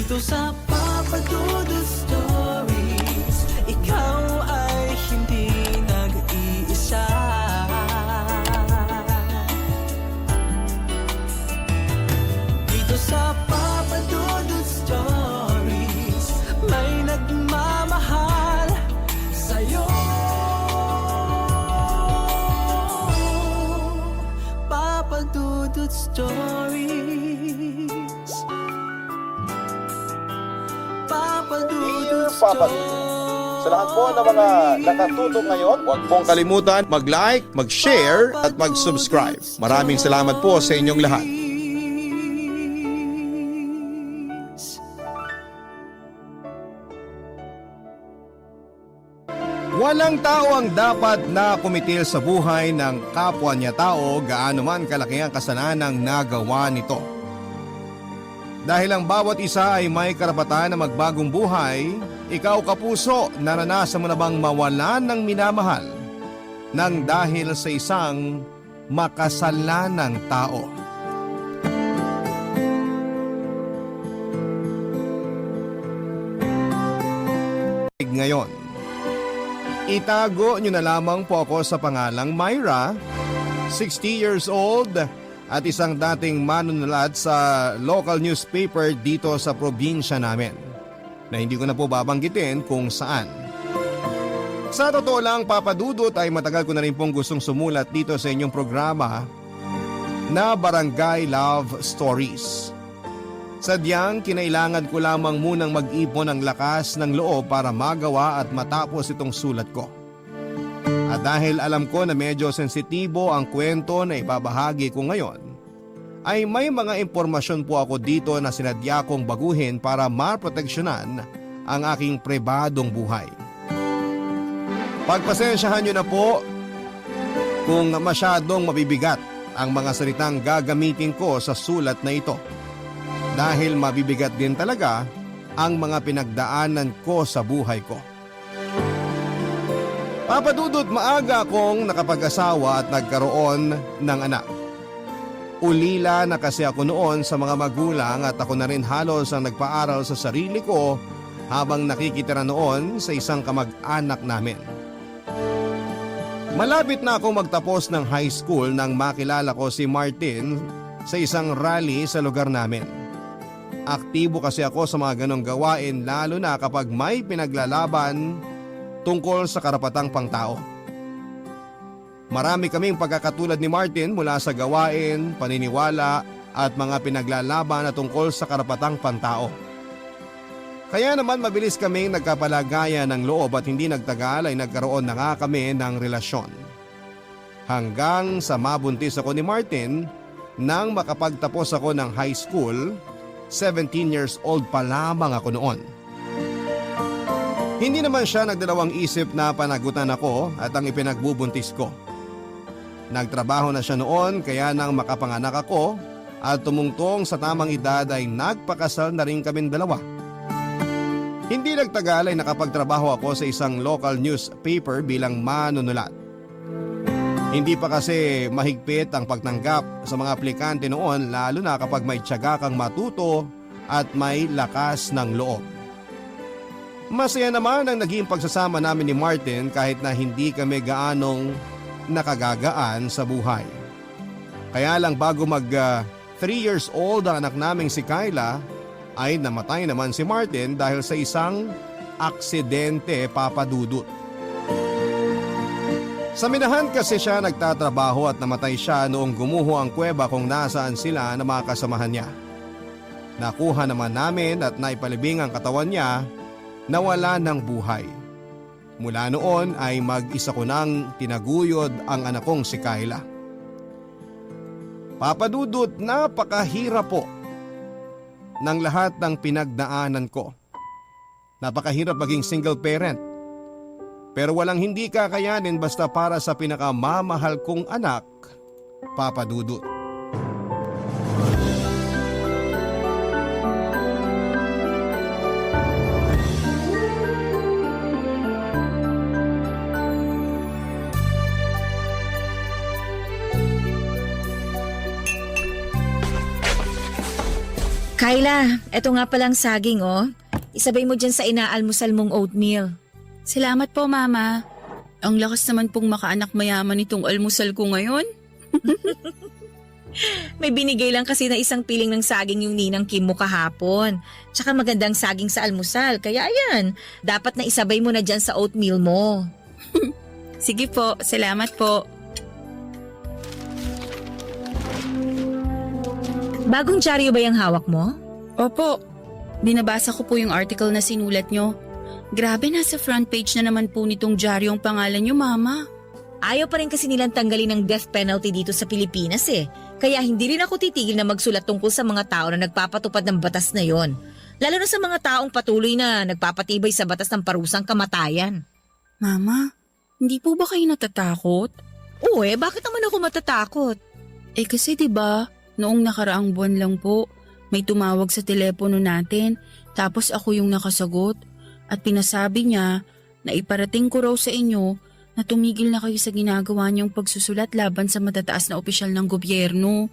Dito sa Papa Dudut Stories, ikaw ay hindi nag-iisa. Dito sa Papa Dudut Stories, may nagmamahal sa'yo. Papa Dudut Stories, Papa Dudut Papa Dudut. Sa lahat po ng mga nakatutok ngayon, huwag pong kalimutan mag-like, mag-share at mag-subscribe. Maraming salamat po sa inyong lahat. Walang tao ang dapat na kumitil sa buhay ng kapwa niya tao gaano man kalaki ang kasalanang nagawa nito. Dahil ang bawat isa ay may karapatan na magbagong buhay, ikaw kapuso, naranasan mo na bang mawalan ng minamahal nang dahil sa isang makasalanang tao? Ngayon, itago nyo na lamang po ako sa pangalang Myra, 60 years old, at isang dating manunulat sa local newspaper dito sa probinsya namin, na hindi ko na po babanggitin kung saan. Sa totoo lang, Papa Dudut, ay matagal ko na rin pong gustong sumulat dito sa inyong programa na Barangay Love Stories. Sadyang kinailangan ko lamang munang mag-ipon ng lakas ng loob para magawa at matapos itong sulat ko. At dahil alam ko na medyo sensitibo ang kwento na ibabahagi ko ngayon, ay may mga impormasyon po ako dito na sinadya kong baguhin para maproteksyonan ang aking pribadong buhay. Pagpasensyahan nyo na po kung masyadong mabibigat ang mga salitang gagamitin ko sa sulat na ito. Dahil mabibigat din talaga ang mga pinagdaanan ko sa buhay ko. Papa Dudut, maaga akong nakapag-asawa at nagkaroon ng anak. Ulila na kasi ako noon sa mga magulang at ako na rin halos ang nagpaaral sa sarili ko habang nakikitira noon sa isang kamag-anak namin. Malapit na akong magtapos ng high school nang makilala ko si Martin sa isang rally sa lugar namin. Aktibo kasi ako sa mga ganong gawain, lalo na kapag may pinaglalaban tungkol sa karapatang pangtao. Marami kaming pagkakatulad ni Martin mula sa gawain, paniniwala at mga pinaglalaban na tungkol sa karapatang pantao. Kaya naman mabilis kaming nagkapalagayan ng loob at hindi nagtagal ay nagkaroon na nga kami ng relasyon. Hanggang sa mabuntis ako ni Martin nang makapagtapos ako ng high school, 17 years old pa lamang ako noon. Hindi naman siya nagdalawang isip na panagutan ako at ang ipinagbubuntis ko. Nagtrabaho na siya noon kaya nang makapanganak ako at tumungtong sa tamang edad ay nagpakasal na rin kaming dalawa. Hindi nagtagal ay nakapagtrabaho ako sa isang local newspaper bilang manunulat. Hindi pa kasi mahigpit ang pagtanggap sa mga aplikante noon, lalo na kapag may tiyaga kang matuto at may lakas ng loob. Masaya naman ang naging pagsasama namin ni Martin kahit na hindi kami gaanong nakagagaan sa buhay. Kaya lang bago mag 3 years old ang anak naming si Kyla, ay namatay naman si Martin dahil sa isang aksidente, Papa Dudut. Sa minahan kasi siya nagtatrabaho at namatay siya noong gumuho ang kuweba kung nasaan sila na mga kasamahan niya. Nakuha naman namin at naipalibing ang katawan niya na wala ng buhay. Mula noon ay mag-isa ko nang tinaguyod ang anak kong si Kyla. Papa Dudut, napakahirap po ng lahat ng pinagdaanan ko. Napakahirap maging single parent. Pero walang hindi kakayanin basta para sa pinakamamahal kong anak, Papa Dudut. Kyla, eto nga palang saging oh. Isabay mo dyan sa inaalmusal mong oatmeal. Salamat po, Mama. Ang lakas naman pong makaanak mayaman itong almusal ko ngayon. May binigay lang kasi na isang piling ng saging yung ninang Kim mo kahapon. Tsaka magandang saging sa almusal. Kaya ayan, dapat na isabay mo na dyan sa oatmeal mo. Sige po, salamat po. Bagong dyaryo ba yung hawak mo? Opo, binabasa ko po yung article na sinulat nyo. Grabe, nasa front page na naman po nitong dyaryo ang pangalan nyo, Mama. Ayaw pa rin kasi nilang tanggalin ng death penalty dito sa Pilipinas eh. Kaya hindi rin ako titigil na magsulat tungkol sa mga tao na nagpapatupad ng batas na yon. Lalo na sa mga taong patuloy na nagpapatibay sa batas ng parusang kamatayan. Mama, hindi po ba kayo natatakot? Oo bakit naman ako matatakot? Kasi 'di ba, noong nakaraang buwan lang po, may tumawag sa telepono natin, tapos ako yung nakasagot at pinasabi niya na iparating ko raw sa inyo na tumigil na kayo sa ginagawa niyong pagsusulat laban sa matataas na opisyal ng gobyerno.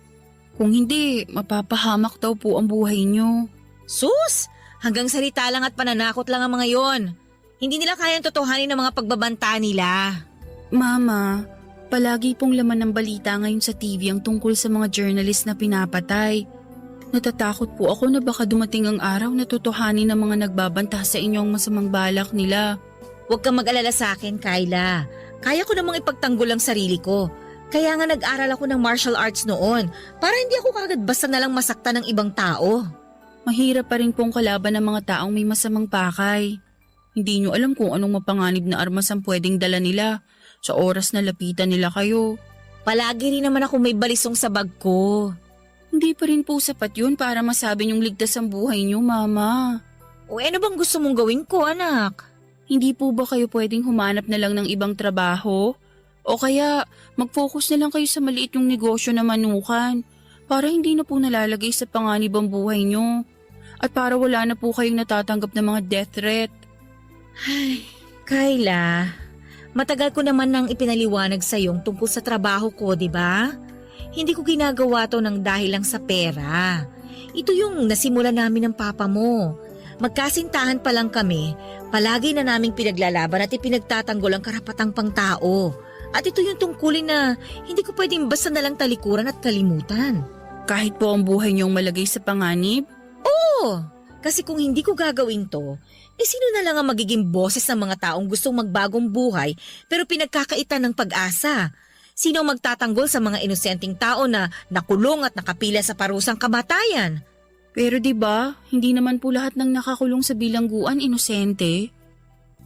Kung hindi, mapapahamak daw po ang buhay niyo. Sus! Hanggang salita lang at pananakot lang ang mga yon. Hindi nila kayang totohanin ng mga pagbabanta nila. Mama, palagi pong laman ng balita ngayon sa TV ang tungkol sa mga journalist na pinapatay. Natatakot po ako na baka dumating ang araw na totohanin ng mga nagbabanta sa inyong masamang balak nila. Huwag kang mag-alala sa akin, Kyla. Kaya ko namang ipagtanggol ang sarili ko. Kaya nga nag-aral ako ng martial arts noon para hindi ako kagad basta nalang masaktan ng ibang tao. Mahirap pa rin pong kalaban ng mga taong may masamang pakay. Hindi nyo alam kung anong mapanganib na armas ang pwedeng dala nila sa oras na lapitan nila kayo. Palagi rin naman ako may balisong sa bag ko. Hindi pa rin po sapat yun para masabi nyong ligtas ang buhay nyo, Mama. Ano bang gusto mong gawin ko, anak? Hindi po ba kayo pwedeng humanap na lang ng ibang trabaho? O kaya mag-focus na lang kayo sa maliit yung negosyo na manukan para hindi na po nalalagay sa panganib ang buhay nyo at para wala na po kayong natatanggap ng mga death threat. Ay, Kyla, matagal ko naman nang ipinaliwanag sa iyong tungkol sa trabaho ko, di ba? Hindi ko ginagawa to ng dahil lang sa pera. Ito yung nasimula namin ng papa mo. Magkasintahan pa lang kami, palagi na naming pinaglalaban at ipinagtatanggol ang karapatang pangtao. At ito yung tungkulin na hindi ko pwedeng basta nalang talikuran at kalimutan. Kahit po ang buhay niyong malagay sa panganib? Oo, kasi kung hindi ko gagawin to, sino na lang ang magiging boses ng mga taong gustong magbagong buhay pero pinagkakaitan ng pag-asa? Sino ang magtatanggol sa mga inosenteng tao na nakulong at nakapila sa parusang kamatayan? Pero 'di ba, hindi naman po lahat ng nakakulong sa bilangguan inosente.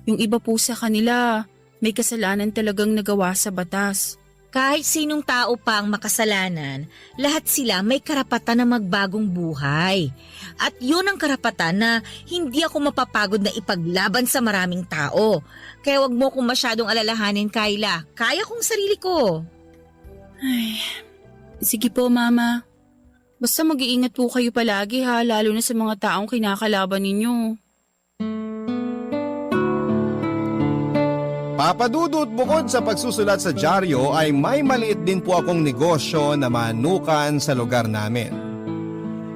Yung iba po sa kanila, may kasalanan talagang nagawa sa batas. Kahit sinong tao pa ang makasalanan, lahat sila may karapatan na magbagong buhay. At yun ang karapatan na hindi ako mapapagod na ipaglaban sa maraming tao. Kaya wag mo kong masyadong alalahanin, Kyla. Kaya kong sarili ko. Ay, sige po, Mama. Basta mag-iingat po kayo palagi ha, lalo na sa mga taong kinakalaban ninyo. Papadudot, bukod sa pagsusulat sa dyaryo ay may maliit din po akong negosyo na manukan sa lugar namin.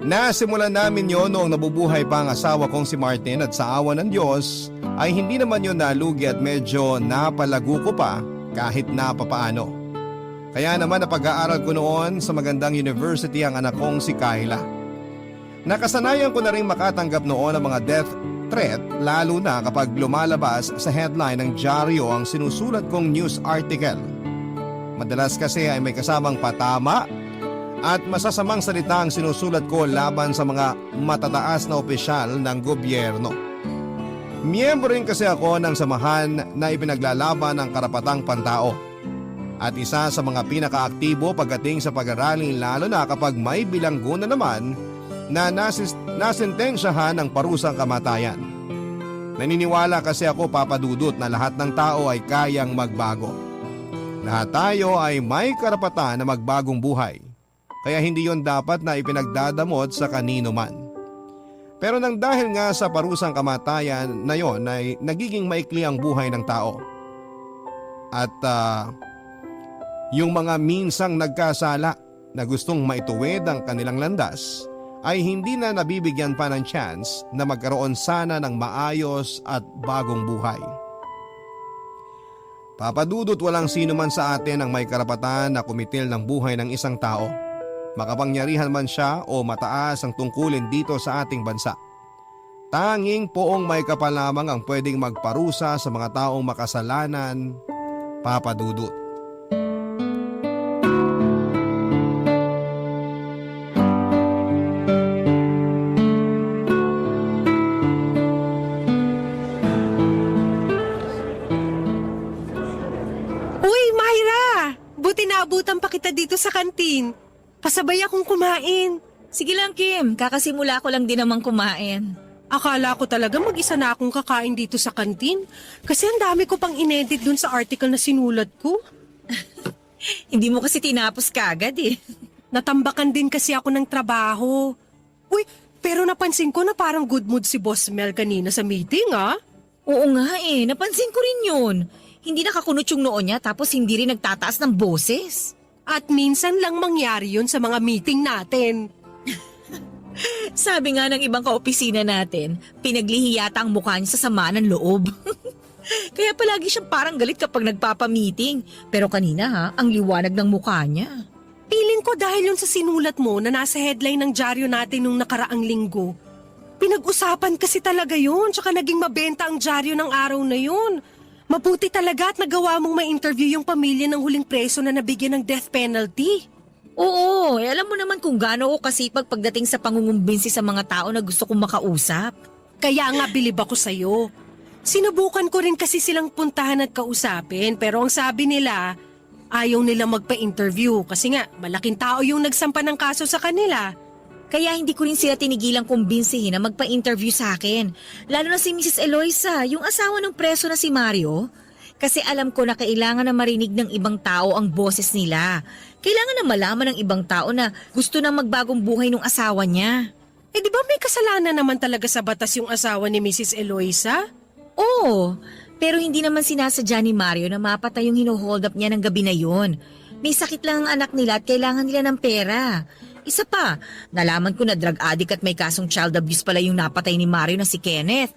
Nasimulan namin yon noong nabubuhay pa ang asawa kong si Martin at sa awa ng Diyos ay hindi naman yon nalugi at medyo napalago ko pa kahit napapaano. Kaya naman napag-aaral ko noon sa magandang university ang anak kong si Kyla. Nakasanayan ko na rin makatanggap noon ng mga death threat lalo na kapag lumalabas sa headline ng dyaryo ang sinusulat kong news article. Madalas kasi ay may kasamang patama at masasamang salita ang sinusulat ko laban sa mga matataas na opisyal ng gobyerno. Miyembro rin kasi ako ng samahan na ipinaglalaban ng karapatang pantao. At isa sa mga pinakaaktibo pagdating sa pag-araling lalo na kapag may bilanggo na naman na nasentensyahan ng parusang kamatayan. Naniniwala kasi ako, Papa Dudut, na lahat ng tao ay kayang magbago. Lahat tayo ay may karapatan na magbagong buhay. Kaya hindi yon dapat na ipinagdadamot sa kanino man. Pero nang dahil nga sa parusang kamatayan na yon ay nagiging maikli ang buhay ng tao. At yung mga minsang nagkasala na gustong maituwid ang kanilang landas ay hindi na nabibigyan pa ng chance na magkaroon sana ng maayos at bagong buhay. Papadudot, walang sino man sa atin ang may karapatan na kumitil ng buhay ng isang tao. Makapangyarihan man siya o mataas ang tungkulin dito sa ating bansa. Tanging poong may kapal lamang ang pwedeng magparusa sa mga taong makasalanan, Papadudot. Uy, Myra! Buti naabutan pa kita dito sa kantin. Pasabay akong kumain. Sige lang Kim, kakasimula ko lang din namang kumain. Akala ko talaga mag-isa na akong kakain dito sa kantin. Kasi ang dami ko pang inedit dun sa article na sinulat ko. Hindi mo kasi tinapos kagad eh. Natambakan din kasi ako ng trabaho. Uy, pero napansin ko na parang good mood si Boss Mel kanina sa meeting, ah. Oo nga eh, napansin ko rin yun. Hindi nakakunot yung noo niya tapos hindi rin nagtataas ng boses. At minsan lang mangyari yun sa mga meeting natin. Sabi nga ng ibang kaopisina natin, pinaglihi yata ang mukha niya sa sama ng loob. Kaya palagi siyang parang galit kapag nagpapamiting. Pero kanina ha, ang liwanag ng mukha niya. Piling ko dahil yun sa sinulat mo na nasa headline ng dyaryo natin nung nakaraang linggo. Pinag-usapan kasi talaga yun, tsaka naging mabenta ang dyaryo ng araw na yun. Mabuti talaga at nagawa mong ma-interview yung pamilya ng huling preso na nabigyan ng death penalty. Oo, alam mo naman kung gaano ako kasipag pagdating sa pangungumbinsi sa mga tao na gusto kong makausap. Kaya nga bilib ako sa'yo. Sinubukan ko rin kasi silang puntahan at kausapin pero ang sabi nila, ayaw nila magpa-interview kasi nga malaking tao yung nagsampa ng kaso sa kanila. Kaya hindi ko rin sila tinigilang kumbinsihin na magpa-interview sa akin. Lalo na si Mrs. Eloisa, yung asawa ng preso na si Mario. Kasi alam ko na kailangan na marinig ng ibang tao ang boses nila. Kailangan na malaman ng ibang tao na gusto nang magbagong buhay ng asawa niya. Eh di ba may kasalanan naman talaga sa batas yung asawa ni Mrs. Eloisa? Oo, pero hindi naman sinasadya ni Mario na mapatay yung hino-hold up niya ng gabi na yun. May sakit lang ang anak nila at kailangan nila ng pera. Isa pa, nalaman ko na drug addict at may kasong child abuse pala yung napatay ni Mario na si Kenneth.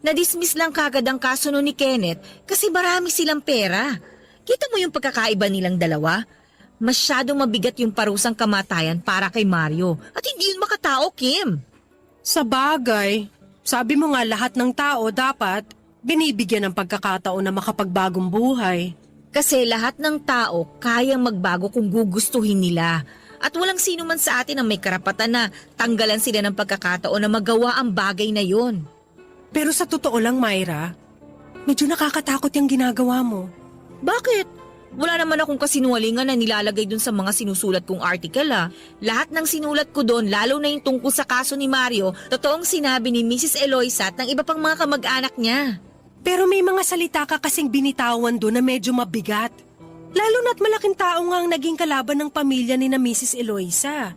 Na-dismiss lang kagad ang kaso no ni Kenneth kasi marami silang pera. Kita mo yung pagkakaiba nilang dalawa? Masyadong mabigat yung parusang kamatayan para kay Mario at hindi yun makatao, Kim. Sa bagay, sabi mo nga lahat ng tao dapat binibigyan ng pagkakataon na makapagbagong buhay. Kasi lahat ng tao kayang magbago kung gugustuhin nila. At walang sino man sa atin ang may karapatan na tanggalan sila ng pagkakataon na magawa ang bagay na yon. Pero sa totoo lang, Myra, medyo nakakatakot yung ginagawa mo. Bakit? Wala naman akong kasinungalingan na nilalagay dun sa mga sinusulat kong article ah. Lahat ng sinulat ko dun, lalo na yung tungkol sa kaso ni Mario, totoong sinabi ni Mrs. Eloisa at ng iba pang mga kamag-anak niya. Pero may mga salita ka kasing binitawan doon na medyo mabigat. Lalo na't malaking tao nga ang naging kalaban ng pamilya ni na Mrs. Eloisa.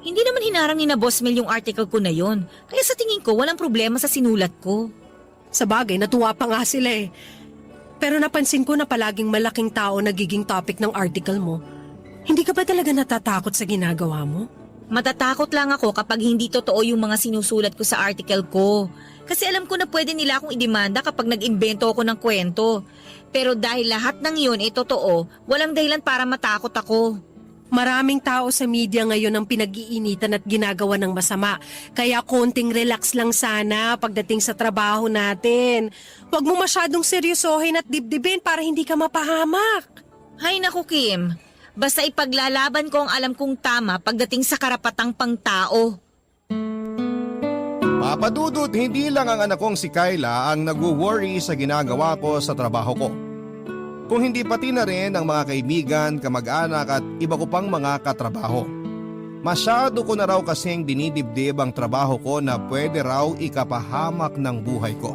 Hindi naman hinarang ni na Boss Mel yung article ko na yon. Kaya sa tingin ko, walang problema sa sinulat ko. Sa bagay, natuwa pa nga sila eh. Pero napansin ko na palaging malaking tao nagiging topic ng article mo. Hindi ka ba talaga natatakot sa ginagawa mo? Matatakot lang ako kapag hindi totoo yung mga sinusulat ko sa article ko. Kasi alam ko na pwede nila akong idemanda kapag nag-imbento ako ng kwento. Pero dahil lahat ng yun ay totoo, walang dahilan para matakot ako. Maraming tao sa media ngayon ang pinag-iinitan at ginagawa ng masama. Kaya konting relax lang sana pagdating sa trabaho natin. Huwag mo masyadong seryosohin at dibdibin para hindi ka mapahamak. Hay naku Kim, basta ipaglalaban ko ang alam kong tama pagdating sa karapatang pangtao. Papadudot, hindi lang ang anak kong si Kyla ang nagwo-worry sa ginagawa ko sa trabaho ko. Kung hindi pati na rin ang mga kaibigan, kamag-anak at iba ko pang mga katrabaho. Masyado ko na raw kasing dinidibdib ang trabaho ko na pwede raw ikapahamak ng buhay ko.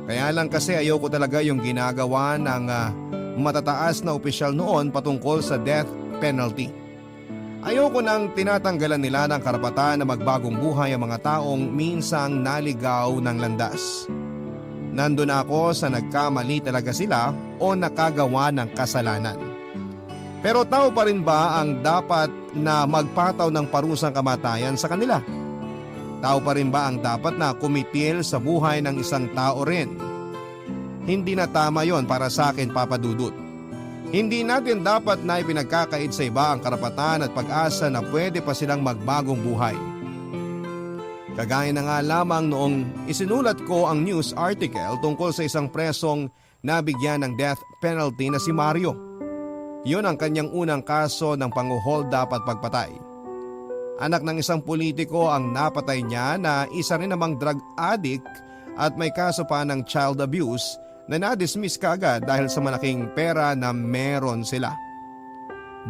Kaya lang kasi ayoko talaga yung ginagawa ng matataas na opisyal noon patungkol sa death penalty. Ayoko nang tinatanggalan nila ng karapatan na magbagong buhay ang mga taong minsang naligaw ng landas. Nandun ako sa nagkamali talaga sila o nakagawa ng kasalanan. Pero tao pa rin ba ang dapat na magpataw ng parusang kamatayan sa kanila? Tao pa rin ba ang dapat na kumitil sa buhay ng isang tao rin? Hindi na tama yon para sa akin, Papa Dudut. Hindi natin dapat na ipinagkakait sa iba ang karapatan at pag-asa na pwede pa silang magbagong buhay. Kagaya na nga lamang noong isinulat ko ang news article tungkol sa isang presong nabigyan ng death penalty na si Mario. Yun ang kanyang unang kaso ng pang-hold up at pagpatay. Anak ng isang politiko ang napatay niya na isa rin namang drug addict at may kaso pa ng child abuse na na-dismiss kaagad dahil sa malaking pera na meron sila.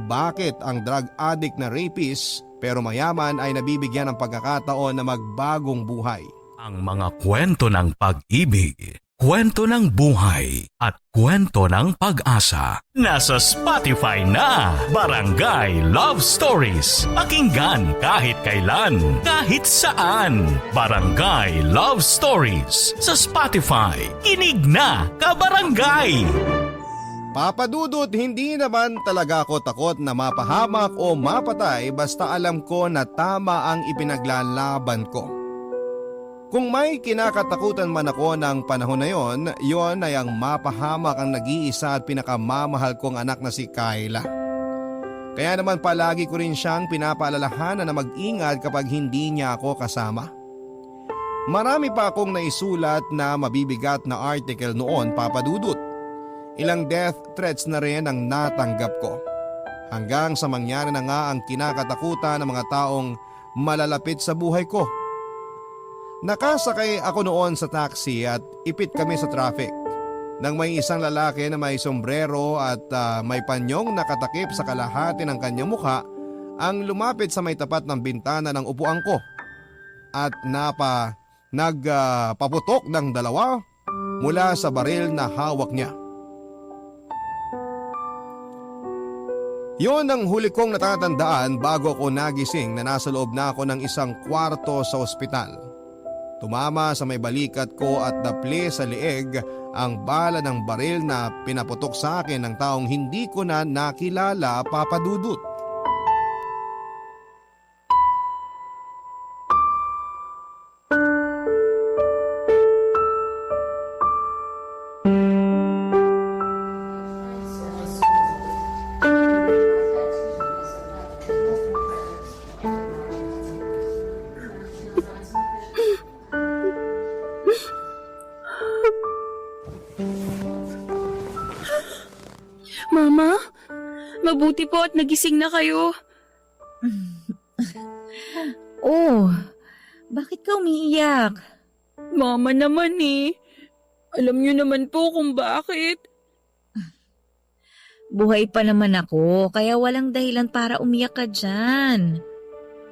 Bakit ang drug addict na rapist pero mayaman ay nabibigyan ng pagkakataon na magbagong buhay? Ang mga kwento ng pag-ibig, kwento ng buhay at kwento ng pag-asa. Nasa Spotify na, Barangay Love Stories. Pakinggan kahit kailan, kahit saan. Barangay Love Stories sa Spotify. Kinig na, kabarangay! Papa Dudut, hindi naman talaga ako takot na mapahamak o mapatay basta alam ko na tama ang ipinaglalaban ko. Kung may kinakatakutan man ako ng panahon na yon ay ang mapahamak ang nag-iisa at pinakamamahal kong anak na si Kyla. Kaya naman palagi ko rin siyang pinapaalalahanan na mag-ingat kapag hindi niya ako kasama. Marami pa akong naisulat na mabibigat na article noon, Papa Dudut. Ilang death threats na rin ang natanggap ko. Hanggang sa mangyari na nga ang kinakatakutan ng mga taong malalapit sa buhay ko. Nakasakay ako noon sa taxi at ipit kami sa traffic. Nang may isang lalaki na may sombrero at may panyong nakatakip sa kalahati ng kanyang mukha ang lumapit sa may tapat ng bintana ng upuan ko. At nagpaputok ng dalawa mula sa baril na hawak niya. Yon ang huli kong natatandaan bago ako nagising na nasa loob na ako ng isang kwarto sa ospital. Tumama sa may balikat ko at napli sa leeg ang bala ng baril na pinaputok sa akin ng taong hindi ko na nakilala, Papa Dudut. Mama, mabuti po at nagising na kayo. Oh, bakit ka umiiyak? Mama naman eh. Alam niyo naman po kung bakit. Buhay pa naman ako, kaya walang dahilan para umiyak ka dyan.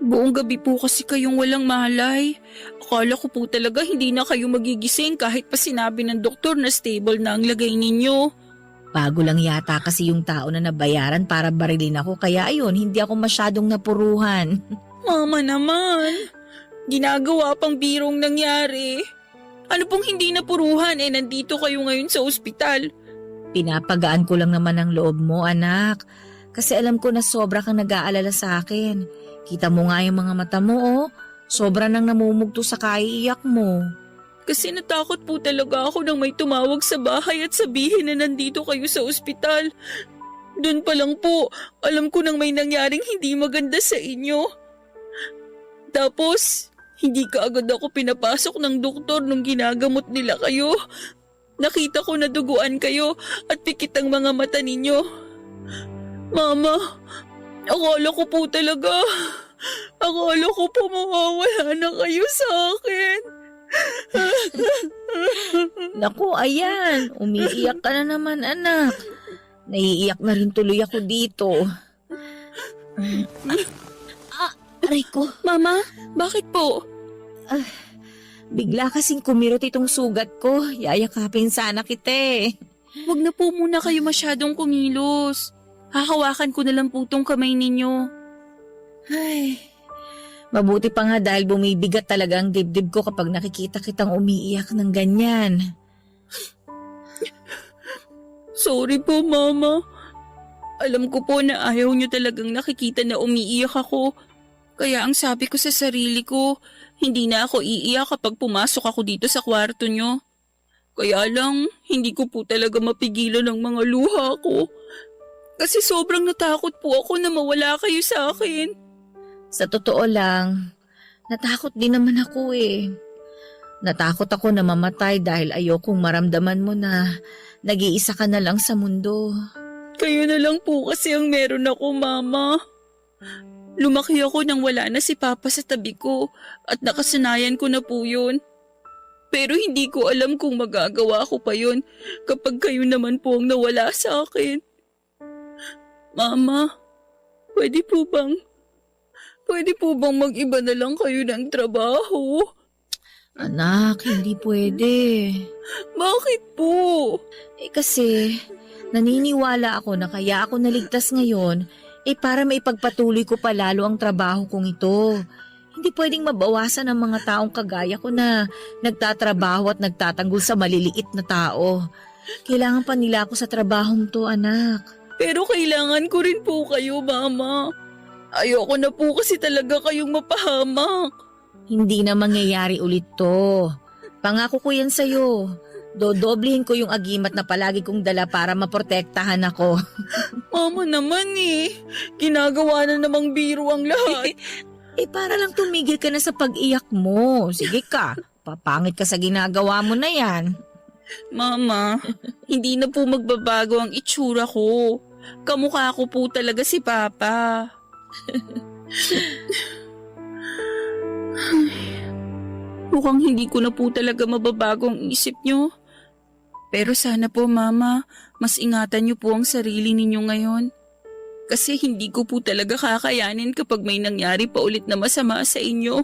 Buong gabi po kasi kayong walang malay. Akala ko po talaga hindi na kayo magigising kahit pa sinabi ng doktor na stable na ang lagay ninyo. Bago lang yata kasi yung tao na nabayaran para barilin ako, kaya ayun, hindi ako masyadong napuruhan. Mama naman, ginagawa pang birong nangyari. Ano pong hindi napuruhan nandito kayo ngayon sa ospital? Pinapagaan ko lang naman ang loob mo, anak. Kasi alam ko na sobra kang nag-aalala sa akin. Kita mo nga yung mga mata mo, oh. Sobra nang namumugto sa kaiiyak mo. Kasi natakot po talaga ako nang may tumawag sa bahay at sabihin na nandito kayo sa ospital. Doon pa lang po, alam ko nang may nangyaring hindi maganda sa inyo. Tapos, hindi kaagad ako pinapasok ng doktor nung ginagamot nila kayo. Nakita ko na duguan kayo at pikit ang mga mata ninyo. Mama, akala ko po talaga. Akala ko po mawawala na kayo sa akin. Naku, ayan. Umiiyak ka na naman, anak. Naiiyak na rin tuloy ako dito. Aray ko. Mama, bakit po? Bigla kasing kumirot itong sugat ko. Yayakapin sana kita eh. Huwag na po muna kayo masyadong kumilos. Hahawakan ko na lang po tong kamay ninyo. Ay, mabuti pa nga dahil bumibigat talaga ang dibdib ko kapag nakikita kitang umiiyak ng ganyan. Sorry po, Mama. Alam ko po na ayaw niyo talagang nakikita na umiiyak ako. Kaya ang sabi ko sa sarili ko, hindi na ako iiyak kapag pumasok ako dito sa kwarto niyo. Kaya lang, hindi ko po talaga mapigilan ang mga luha ko. Kasi sobrang natakot po ako na mawala kayo sa akin. Sa totoo lang, natakot din naman ako eh. Natakot ako na mamatay dahil ayokong maramdaman mo na nag-iisa ka na lang sa mundo. Kayo na lang po kasi ang meron ako, Mama. Lumaki ako nang wala na si Papa sa tabi ko at nakasanayan ko na po yun. Pero hindi ko alam kung magagawa ko pa yun kapag kayo naman po ang nawala sa akin. Mama, pwede po bang mag-iba na lang kayo ng trabaho? Anak, hindi pwede. Bakit po? Kasi naniniwala ako na kaya ako naligtas ngayon para maipagpatuloy ko palalo ang trabaho kong ito. Hindi pwedeng mabawasan ang mga taong kagaya ko na nagtatrabaho at nagtatanggol sa maliliit na tao. Kailangan pa nila ako sa trabahong to, anak. Pero kailangan ko rin po kayo, Mama. Ayoko na po kasi talaga kayong mapahamak. Hindi na mangyayari ulit to. Pangako ko yan sa'yo. Dodoblihin ko yung agimat na palagi kong dala para maprotektahan ako. Mama naman ginagawa na namang biro ang lahat. Para lang tumigil ka na sa pag-iyak mo. Sige ka, papangit ka sa ginagawa mo na yan. Mama, hindi na po magbabago ang itsura ko. Kamukha ko po talaga si Papa. Mukhang hindi ko na po talaga mababago ang isip niyo. Pero sana po, Mama, mas ingatan niyo po ang sarili ninyo ngayon. Kasi hindi ko po talaga kakayanin kapag may nangyari pa ulit na masama sa inyo.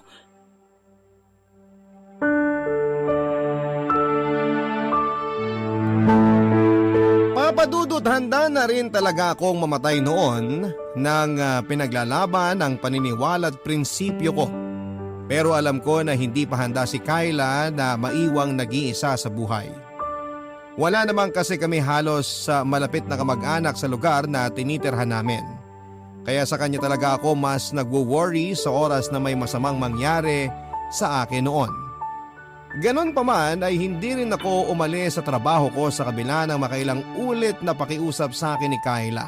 Papa Dudut, handa na rin talaga akong mamatay noon nang pinaglalaban ang paniniwala at prinsipyo ko. Pero alam ko na hindi pa handa si Kyla na maiwang nag-iisa sa buhay. Wala naman kasi kami halos sa malapit na kamag-anak sa lugar na tinitirhan namin. Kaya sa kanya talaga ako mas nagwo-worry sa oras na may masamang mangyari sa akin noon. Ganon pa man ay hindi rin ako umalis sa trabaho ko sa kabila ng makailang ulit na pakiusap sa akin ni Kyla.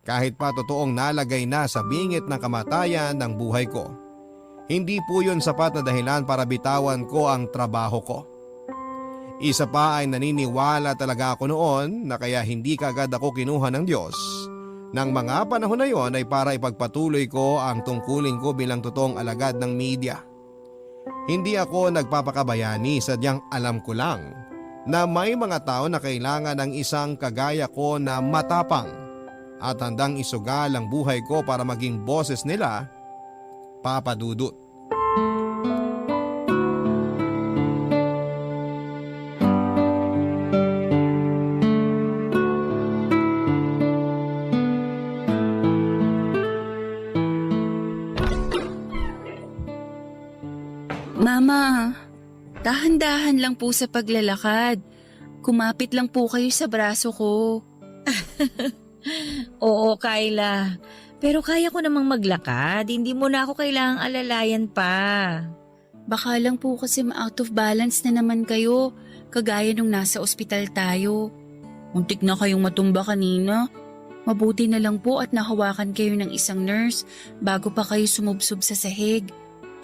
Kahit pa totoong nalagay na sa bingit ng kamatayan ng buhay ko, hindi po yun sapat na dahilan para bitawan ko ang trabaho ko. Isa pa ay naniniwala talaga ako noon na kaya hindi kaagad ako kinuha ng Diyos. Nang mga panahon na yon ay para ipagpatuloy ko ang tungkulin ko bilang totoong alagad ng media. Hindi ako nagpapakabayani, sadyang alam ko lang na may mga tao na kailangan ng isang kagaya ko na matapang at handang isugal ang buhay ko para maging boses nila, Papa Dudut. Mama, dahan-dahan lang po sa paglalakad. Kumapit lang po kayo sa braso ko. Oo, Kyla. Pero kaya ko namang maglakad. Hindi mo na ako kailangang alalayan pa. Baka lang po kasi ma-out of balance na naman kayo, kagaya nung nasa ospital tayo. Muntik na kayong matumba kanina. Mabuti na lang po at nahawakan kayo ng isang nurse bago pa kayo sumubsob sa sahig.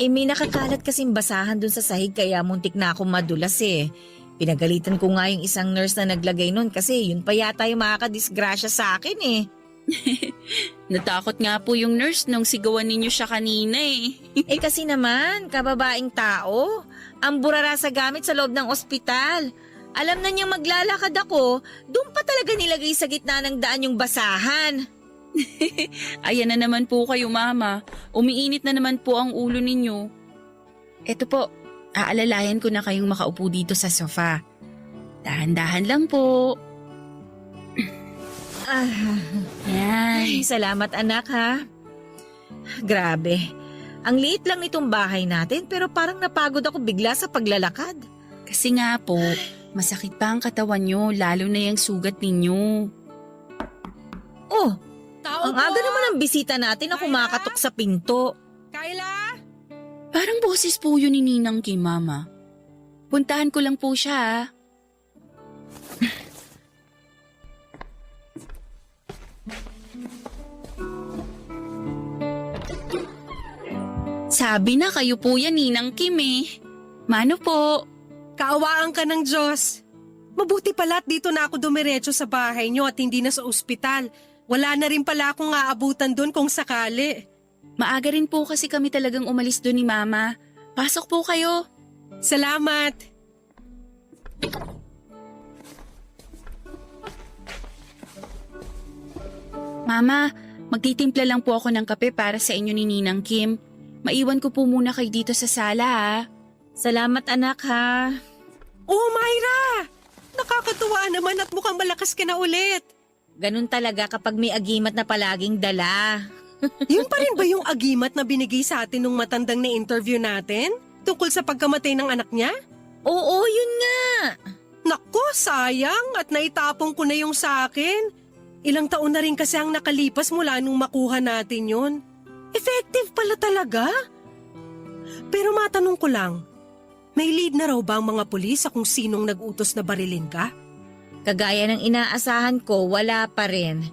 May nakakalat kasing basahan dun sa sahig kaya muntik na akong madulas eh. Pinagalitan ko nga yung isang nurse na naglagay nun kasi yun pa yata yung makakadisgrasya sa akin eh. Natakot nga po yung nurse nung sigawan ninyo siya kanina eh. Kasi naman, kababaeng tao, ang burara sa gamit sa loob ng ospital. Alam na niyang maglalakad ako, doon pa talaga nilagay sa gitna ng daan yung basahan. Ayan na naman po kayo, Mama. Umiinit na naman po ang ulo ninyo. Eto po, aalalayan ko na kayong makaupo dito sa sofa. Dahan-dahan lang po. Yan. Ay, salamat anak ha. Grabe, ang liit lang nitong bahay natin pero parang napagod ako bigla sa paglalakad. Kasi nga po, masakit pa ang katawan nyo, lalo na yung sugat ninyo. Tao Ang aga naman ang bisita natin na kumakatok sa pinto. Kayla? Parang boses po yun ni Ninang Kim, Mama. Puntahan ko lang po siya, ah. Sabi na kayo po yan, Ninang Kim eh. Mano po? Kaawaan ka ng Diyos. Mabuti pala at dito na ako dumiretso sa bahay niyo at hindi na sa ospital. Wala na rin pala akong aabutan doon kung sakali. Maaga rin po kasi kami talagang umalis doon ni Mama. Pasok po kayo. Salamat. Mama, magtitimpla lang po ako ng kape para sa inyo ni Ninang Kim. Maiwan ko po muna kayo dito sa sala, ha. Salamat anak ha. Oh, Myra! Nakakatuwa naman at mukhang malakas ka na ulit. Ganun talaga kapag may agimat na palaging dala. Yun pa rin ba yung agimat na binigay sa atin nung matandang na interview natin? Tungkol sa pagkamatay ng anak niya? Oo, yun nga. Nako, sayang at naitapong ko na yung sa akin. Ilang taon na rin kasi ang nakalipas mula nung makuha natin yun. Effective pala talaga. Pero matanong ko lang, may lead na raw ba ang mga pulis sa kung sinong nag-utos na barilin ka? Kagaya ng inaasahan ko, wala pa rin.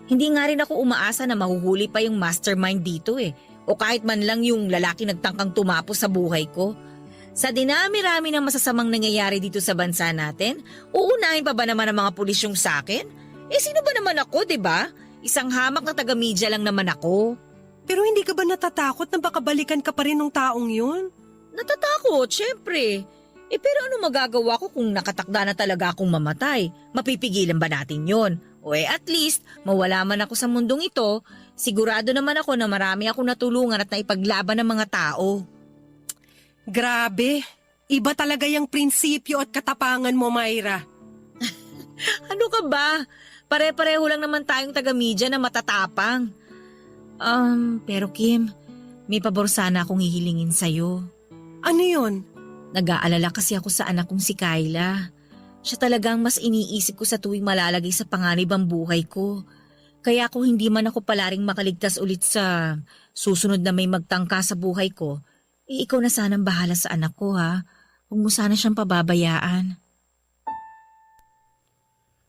Hindi nga rin ako umaasa na mahuhuli pa yung mastermind dito eh. O kahit man lang yung lalaki nagtangkang tumapos sa buhay ko. Sa dinami-rami ng masasamang nangyayari dito sa bansa natin, uunahin pa ba naman ang mga pulis yung sakin? Eh sino ba naman ako, 'di ba? Isang hamak na taga-media lang naman ako. Pero hindi ka ba natatakot na baka balikan ka pa rin ng taong yun? Natatakot, syempre. Eh pero ano magagawa ko kung nakatakda na talaga akong mamatay? Mapipigilan ba natin yon? O at least, mawala man ako sa mundong ito, sigurado naman ako na marami akong natulungan at naipaglaban ng mga tao. Grabe, iba talaga yung prinsipyo at katapangan mo, Myra. Ano ka ba? Pare-pareho lang naman tayong taga-media na matatapang. Pero Kim, may pabor sana akong hihilingin sa'yo. Ano yun? Nag-aalala kasi ako sa anak kong si Kayla. Siya talagang mas iniisip ko sa tuwing malalagay sa panganib ang buhay ko. Kaya kung hindi man ako palaring makaligtas ulit sa susunod na may magtangka sa buhay ko, ikaw na sanang bahala sa anak ko ha. Huwag mo sana siyang pababayaan.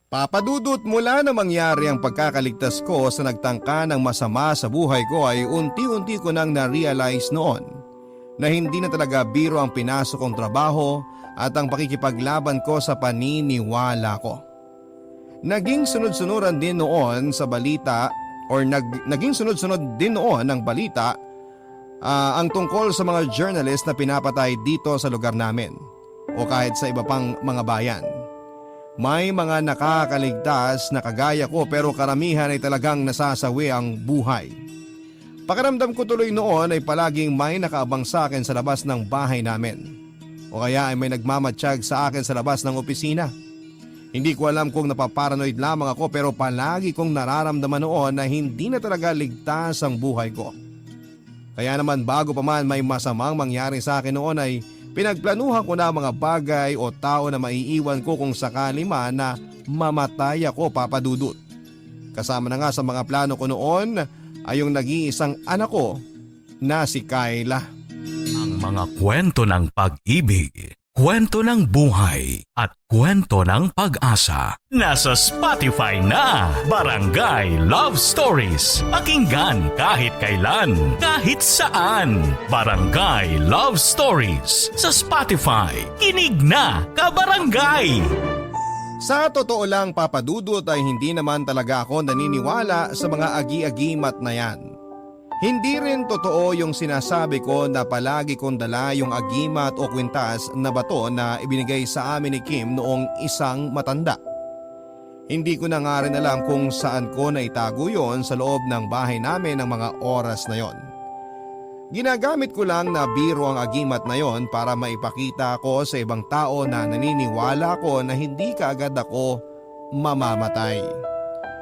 Papadudot mula na mangyari ang pagkakaligtas ko sa nagtangka ng masama sa buhay ko ay unti-unti ko nang na-realize noon na hindi na talaga biro ang pinasok kong trabaho at ang pakikipaglaban ko sa paniniwala ko. Naging sunod-sunuran din noon sa balita naging sunod-sunod din noon ang balita ang tungkol sa mga journalist na pinapatay dito sa lugar namin o kahit sa iba pang mga bayan. May mga nakakaligtas na kagaya ko pero karamihan ay talagang nasasawi ang buhay. Pakiramdam ko tuloy noon ay palaging may nakaabang sa akin sa labas ng bahay namin. O kaya ay may nagmamatsyag sa akin sa labas ng opisina. Hindi ko alam kung napaparanoid lamang ako pero palagi kong nararamdaman noon na hindi na talaga ligtas ang buhay ko. Kaya naman bago pa man may masamang mangyari sa akin noon ay pinagplanuhan ko na mga bagay o tao na maiiwan ko kung sakali man na mamatay ako, Papadudot. Kasama na nga sa mga plano ko noon ay yung nag-iisang anak ko na si Kayla. Ang mga kwento ng pag-ibig, kwento ng buhay at kwento ng pag-asa. Nasa Spotify na, Barangay Love Stories. Pakinggan kahit kailan, kahit saan. Barangay Love Stories sa Spotify. Kinig na, kabarangay! Sa totoo lang, Papadudot, ay hindi naman talaga ako naniniwala sa mga agi-agimat na yan. Hindi rin totoo yung sinasabi ko na palagi kong dala yung agimat o kwintas na bato na ibinigay sa amin ni Kim noong isang matanda. Hindi ko na nga rin alam kung saan ko naitago yon sa loob ng bahay namin ng mga oras na yon. Ginagamit ko lang na biro ang agimat na yon para maipakita ko sa ibang tao na naniniwala ko na hindi kaagad ako mamamatay.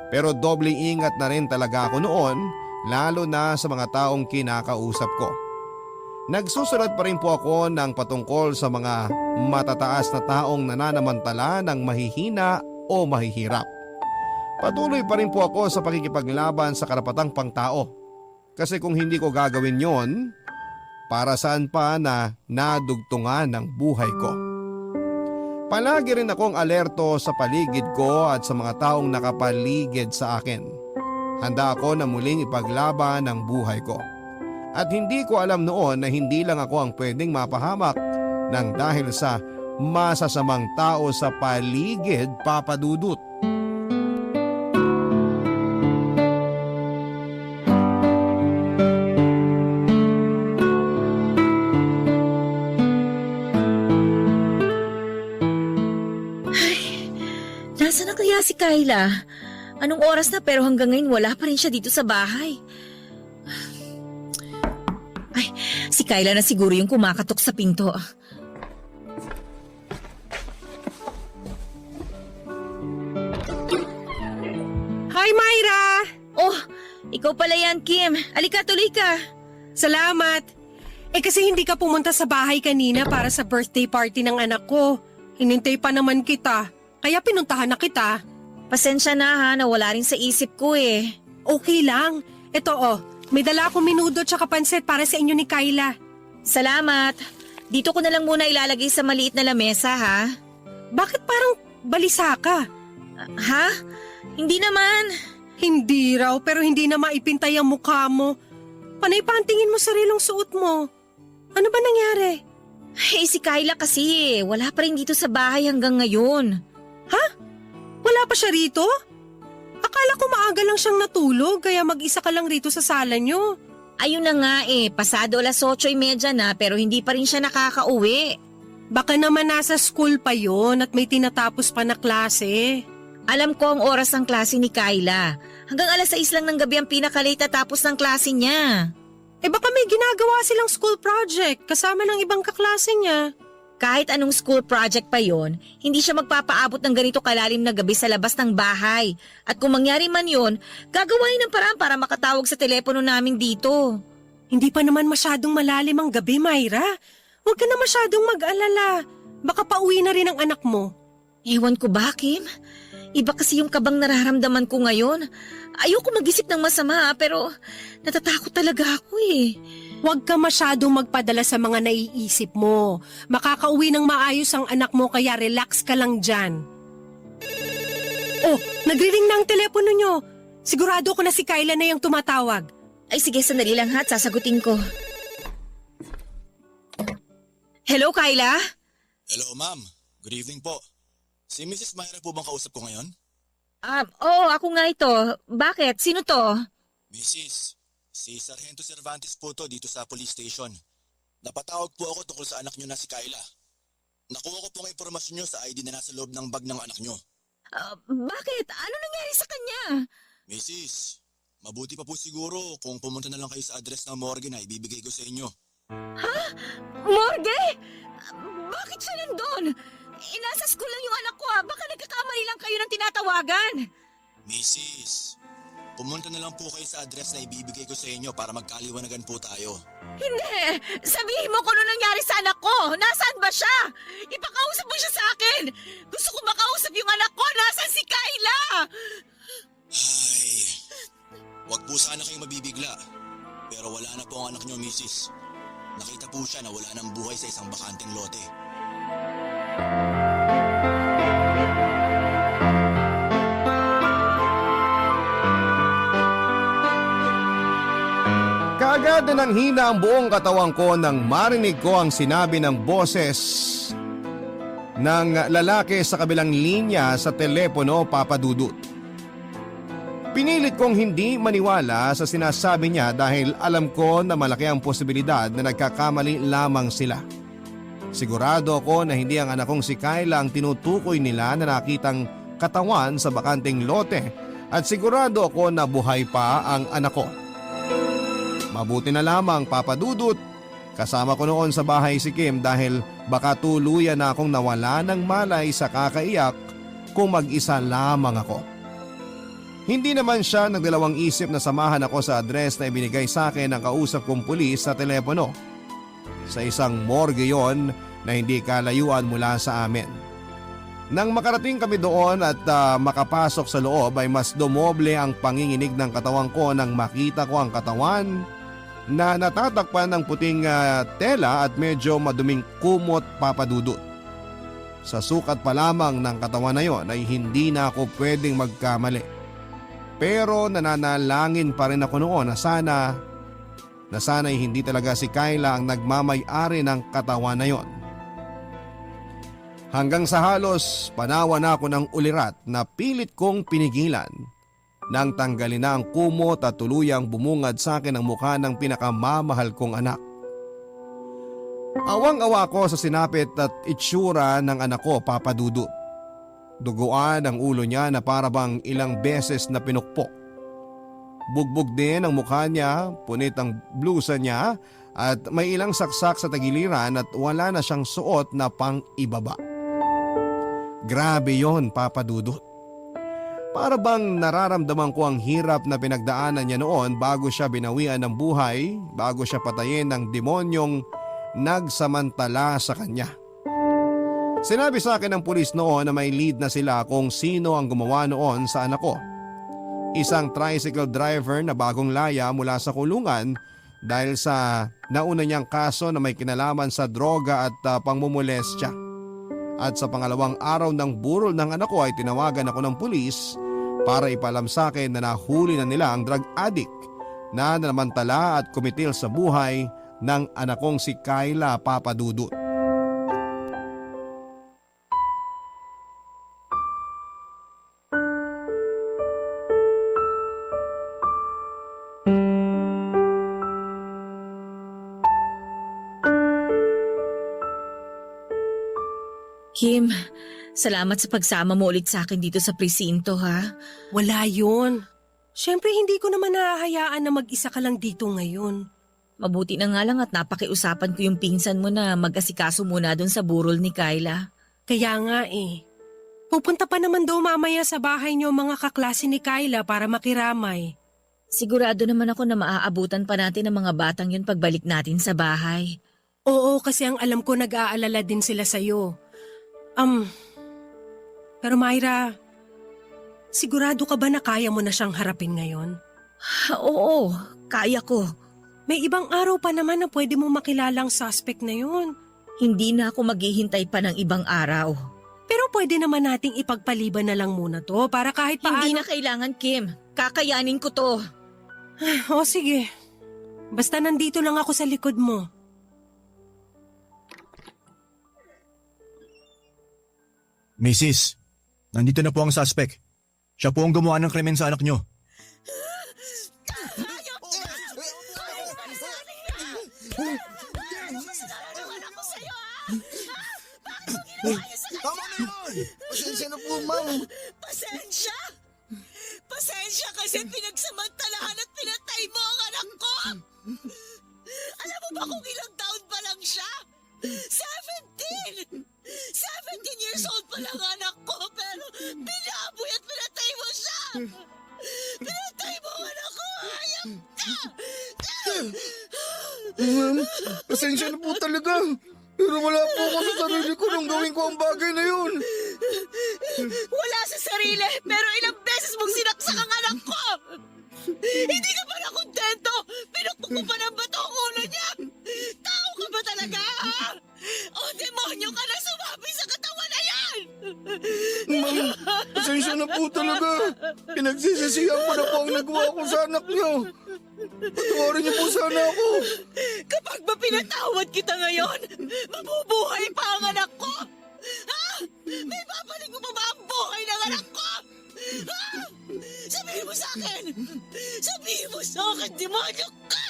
Pero doble ingat na rin talaga ako noon, lalo na sa mga taong kinakausap ko. Nagsusulat pa rin po ako ng patungkol sa mga matataas na taong nananamantala ng mahihina o mahihirap. Patuloy pa rin po ako sa pakikipaglaban sa karapatang pangtao. Kasi kung hindi ko gagawin yon, para saan pa na nadugtungan ng buhay ko? Palagi rin akong alerto sa paligid ko at sa mga taong nakapaligid sa akin. Handa ako na muling ipaglaban ang buhay ko. At hindi ko alam noon na hindi lang ako ang pwedeng mapahamak ng dahil sa masasamang tao sa paligid, Papa Dudut. Nasaan na kaya si Kyla? Anong oras na pero hanggang ngayon wala pa rin siya dito sa bahay. Ay, si Kyla na siguro yung kumakatok sa pinto. Hi, Myra! Oh, ikaw pala yan, Kim. Alika, tuloy ka. Salamat. Kasi hindi ka pumunta sa bahay kanina para sa birthday party ng anak ko. Hinintay pa naman kita. Kaya pinuntahan na kita. Pasensya na ha, nawala rin sa isip ko eh. Okay lang. Ito may dala akong minudo tsaka pansit para sa inyo ni Kyla. Salamat. Dito ko na lang muna ilalagay sa maliit na lamesa ha. Bakit parang balisa ka? Ha? Hindi naman. Hindi raw, pero hindi na maipintay ang mukha mo. Panay pa ang tingin mo sa rilong suot mo. Ano ba nangyari? Eh si Kyla kasi wala pa rin dito sa bahay hanggang ngayon. Ha? Wala pa siya rito? Akala ko maaga lang siyang natulog kaya mag-isa ka lang rito sa sala niyo. Ayun na nga pasado 8:30 na pero hindi pa rin siya nakakauwi. Baka naman nasa school pa yon at may tinatapos pa na klase. Alam ko ang oras ng klase ni Kyla. Hanggang 6:00 lang ng gabi ang pinaka-late tapos ng klase niya. Baka may ginagawa silang school project kasama ng ibang kaklase niya. Kahit anong school project pa yon, hindi siya magpapaabot ng ganito kalalim na gabi sa labas ng bahay. At kung mangyari man yon, gagawain ng paraan para makatawag sa telepono namin dito. Hindi pa naman masyadong malalim ang gabi, Myra. Huwag ka na masyadong mag-alala. Baka pauwi na rin ang anak mo. Ewan ko ba, Kim? Iba kasi yung kabang nararamdaman ko ngayon. Ayoko mag-isip ng masama pero natatakot talaga ako Huwag ka masyadong magpadala sa mga naiisip mo. Makakauwi ng maayos ang anak mo kaya relax ka lang dyan. Oh, nagri-ring na ang telepono nyo. Sigurado ko na si Kyla na yung tumatawag. Ay sige, sandali lang ha, sasagutin ko. Hello, Kyla? Hello, ma'am. Good evening po. Si Mrs. Myra po bang kausap ko ngayon? Oo, ako nga ito. Bakit? Sino to? Mrs., si Sargento Cervantes po to dito sa police station. Napatawag po ako tungkol sa anak nyo na si Kyla. Nakuha ko po ang impormasyon nyo sa ID na nasa loob ng bag ng anak nyo. Bakit? Ano nangyari sa kanya? Mrs., mabuti pa po siguro kung pumunta na lang kayo sa address ng morgue na ibibigay ko sa inyo. Ha? Morgue? Bakit siya nandun? Nasa school lang yung anak ko Baka nagkakamali lang kayo ng tinatawagan. Mrs., pumunta na lang po kayo sa address na ibibigay ko sa inyo para magkaliwanagan po tayo. Hindi! Sabihin mo kung ano nangyari sa anak ko! Nasaan ba siya? Ipakausap mo siya sa akin! Gusto ko makausap yung anak ko! Nasaan si Kyla? Ay, wag po sana kayong mabibigla. Pero wala na po ang anak nyo, Mrs. Nakita po siya na wala ng buhay sa isang bakanteng lote. Kaagad na nanghina ang buong katawan ko nang marinig ko ang sinabi ng boses ng lalaki sa kabilang linya sa telepono, Papa Dudut. Pinilit kong hindi maniwala sa sinasabi niya dahil alam ko na malaki ang posibilidad na nagkakamali lamang sila. Sigurado ako na hindi ang anak kong si Kyla ang tinutukoy nila na nakitang katawan sa bakanteng lote at sigurado ako na buhay pa ang anak ko. Mabuti na lamang, Papa Dudut, kasama ko noon sa bahay si Kim dahil baka tuluyan na akong nawala ng malay sa kakaiyak kung mag-isa lamang ako. Hindi naman siya nagdalawang isip na samahan ako sa address na ibinigay sa akin ng kausap kong pulis sa telepono. Sa isang morgue yon na hindi kalayuan mula sa amin. Nang makarating kami doon at makapasok sa loob ay mas dumoble ang panginginig ng katawan ko nang makita ko ang katawan na natatakpan ng puting tela at medyo maduming kumot, Papa Dudut. Sa sukat pa lamang ng katawan na yon ay hindi na ako pwedeng magkamali. Pero nananalangin pa rin ako noon na sana'y hindi talaga si Kyla ang nagmamay-ari ng katawan na yon. Hanggang sa halos panawa na ako ng ulirat na pilit kong pinigilan nang tanggalin na ang kumot at tuluyang bumungad sa akin ang mukha ng pinakamamahal kong anak. Awang-awa ko sa sinapit at itsura ng anak ko, Papa Dudut. Duguan ang ulo niya na parabang ilang beses na pinukpok. Bugbog din ang mukha niya, punit ang blusa niya at may ilang saksak sa tagiliran at wala na siyang suot na pang-ibaba. Grabe yon, Papa Dudut. Para bang nararamdaman ko ang hirap na pinagdaanan niya noon bago siya binawian ng buhay, bago siya patayin ng demonyong nagsamantala sa kanya. Sinabi sa akin ng pulis noon na may lead na sila kung sino ang gumawa noon sa anak ko. Isang tricycle driver na bagong laya mula sa kulungan dahil sa nauna niyang kaso na may kinalaman sa droga at pangmumolestya. At sa pangalawang araw ng burol ng anak ko ay tinawagan ako ng pulis para ipalam sa akin na nahuli na nila ang drug addict na namantala at kumitil sa buhay ng anak kong si Kyla, Papa Dudut. Kim, salamat sa pagsama mo ulit sa akin dito sa presinto, ha? Wala yun. Siyempre hindi ko naman nahahayaan na mag-isa ka lang dito ngayon. Mabuti na nga lang at napakiusapan ko yung pinsan mo na mag-asikaso muna dun sa burol ni Kyla. Kaya nga eh. Pupunta pa naman daw mamaya sa bahay niyo mga kaklase ni Kyla para makiramay. Sigurado naman ako na maaabutan pa natin ang mga batang yun pagbalik natin sa bahay. Oo, kasi ang alam ko nag-aalala din sila sa'yo. Pero Myra, sigurado ka ba na kaya mo na siyang harapin ngayon? Oo, kaya ko. May ibang araw pa naman na pwede mo makilala ang suspect na yun. Hindi na ako maghihintay pa ng ibang araw. Pero pwede naman nating ipagpaliban na lang muna to para kahit paano... Hindi na kailangan, Kim. Kakayanin ko to. O sige, basta nandito lang ako sa likod mo. Mrs., nandito na po ang suspect. Siya po ang gumawa ng krimen sa anak niyo. Tama na yun! Pasensya na po, ma'am. Pasensya? Pasensya kasi pinagsamantalahan at pinatay mo ang anak ko! Alam mo ba kung ilang taon pa lang siya? 17! 17 years old pa lang anak ko pero binaboy at pinatay mo siya! Pinatay mo ang anak ko! Hayop ka! Ma'am, pasensya na po talaga. Pero wala po ako sa sarili ko nung gawin ko ang bagay na yun. Wala sa sarili pero ilang beses mong sinaksak ang anak ko! Hindi ka ba nakontento? Pinukpok mo pa ng bato ang ulo niya! Tao ka ba talaga, ha? O demonyo ka na sumabi sa katawan na yan! Ma'am, pasensya na po talaga. Pinagsisisihan ko na po ang nagawa ko sa anak niyo. Patawarin niyo po sana ako. Kapag ba pinatawad kita ngayon, mabubuhay pa ang anak ko! Ha? May babalik mo pa ba ang buhay ng anak ko? Ha? Sabihin mo sa akin! Sabihin mo sa akin, demonyo ka!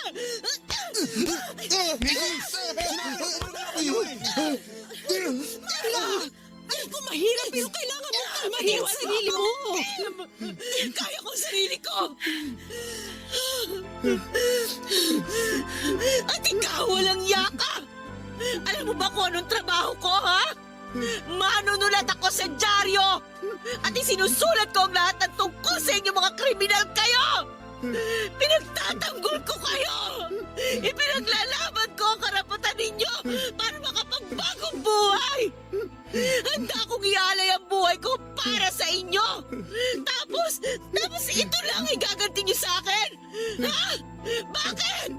Alam ko mahirap pero kailangan mo kalmahin ang sarili mo! Kaya ko ang sarili ko! At ikaw walang yaka! Alam mo ba kung anong trabaho ko, ha? Manunulat ako sa dyaryo! At isinusulat ko ang lahat ng tungkol sa inyong mga kriminal kayo! Pinagtatanggol ko kayo! Ipinaglalaban ko ang karapatan ninyo para makapagbagong buhay! Handa akong ialay ang buhay ko para sa inyo! Tapos ito lang igaganti niyo sa akin! Ha? Bakit?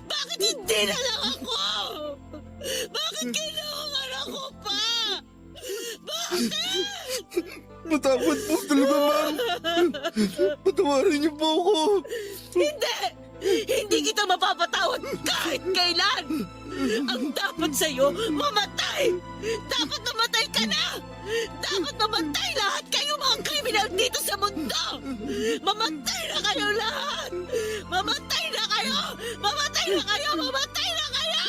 Bakit hindi na lang ako? Bakit kailangan ako pa? Bakit? Matapad po talaga, ma'am. Patawarin niyo po ako. Hindi! Hindi kita mapapatawad kahit kailan! Ang dapat sa'yo, mamatay! Dapat mamatay ka na! Dapat mamatay lahat kayo mga kriminal dito sa mundo! Mamatay na kayo lahat! Mamatay na kayo! Mamatay na kayo! Mamatay na kayo!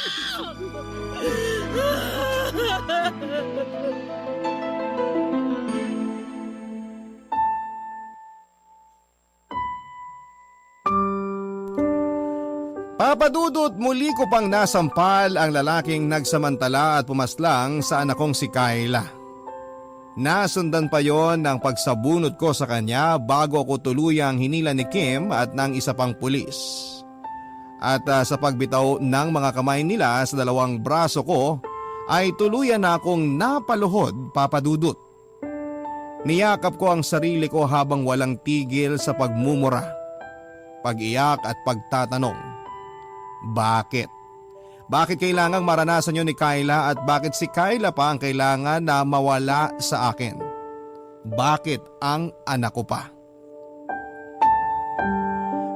Papadudot, muli ko pang nasampal ang lalaking nagsamantala at pumaslang sa anak kong si Kayla. Nasundan pa yon ng pagsabunot ko sa kanya bago ako tuluyang hinila ni Kim at ng isa pang pulis. At sa pagbitaw ng mga kamay nila sa dalawang braso ko ay tuluyan na akong napaluhod, Papadudot. Niyakap ko ang sarili ko habang walang tigil sa pagmumura, pag-iyak at pagtatanong. Bakit? Bakit kailangang maranasan yun ni Kayla at bakit si Kayla pa ang kailangan na mawala sa akin? Bakit ang anak ko pa?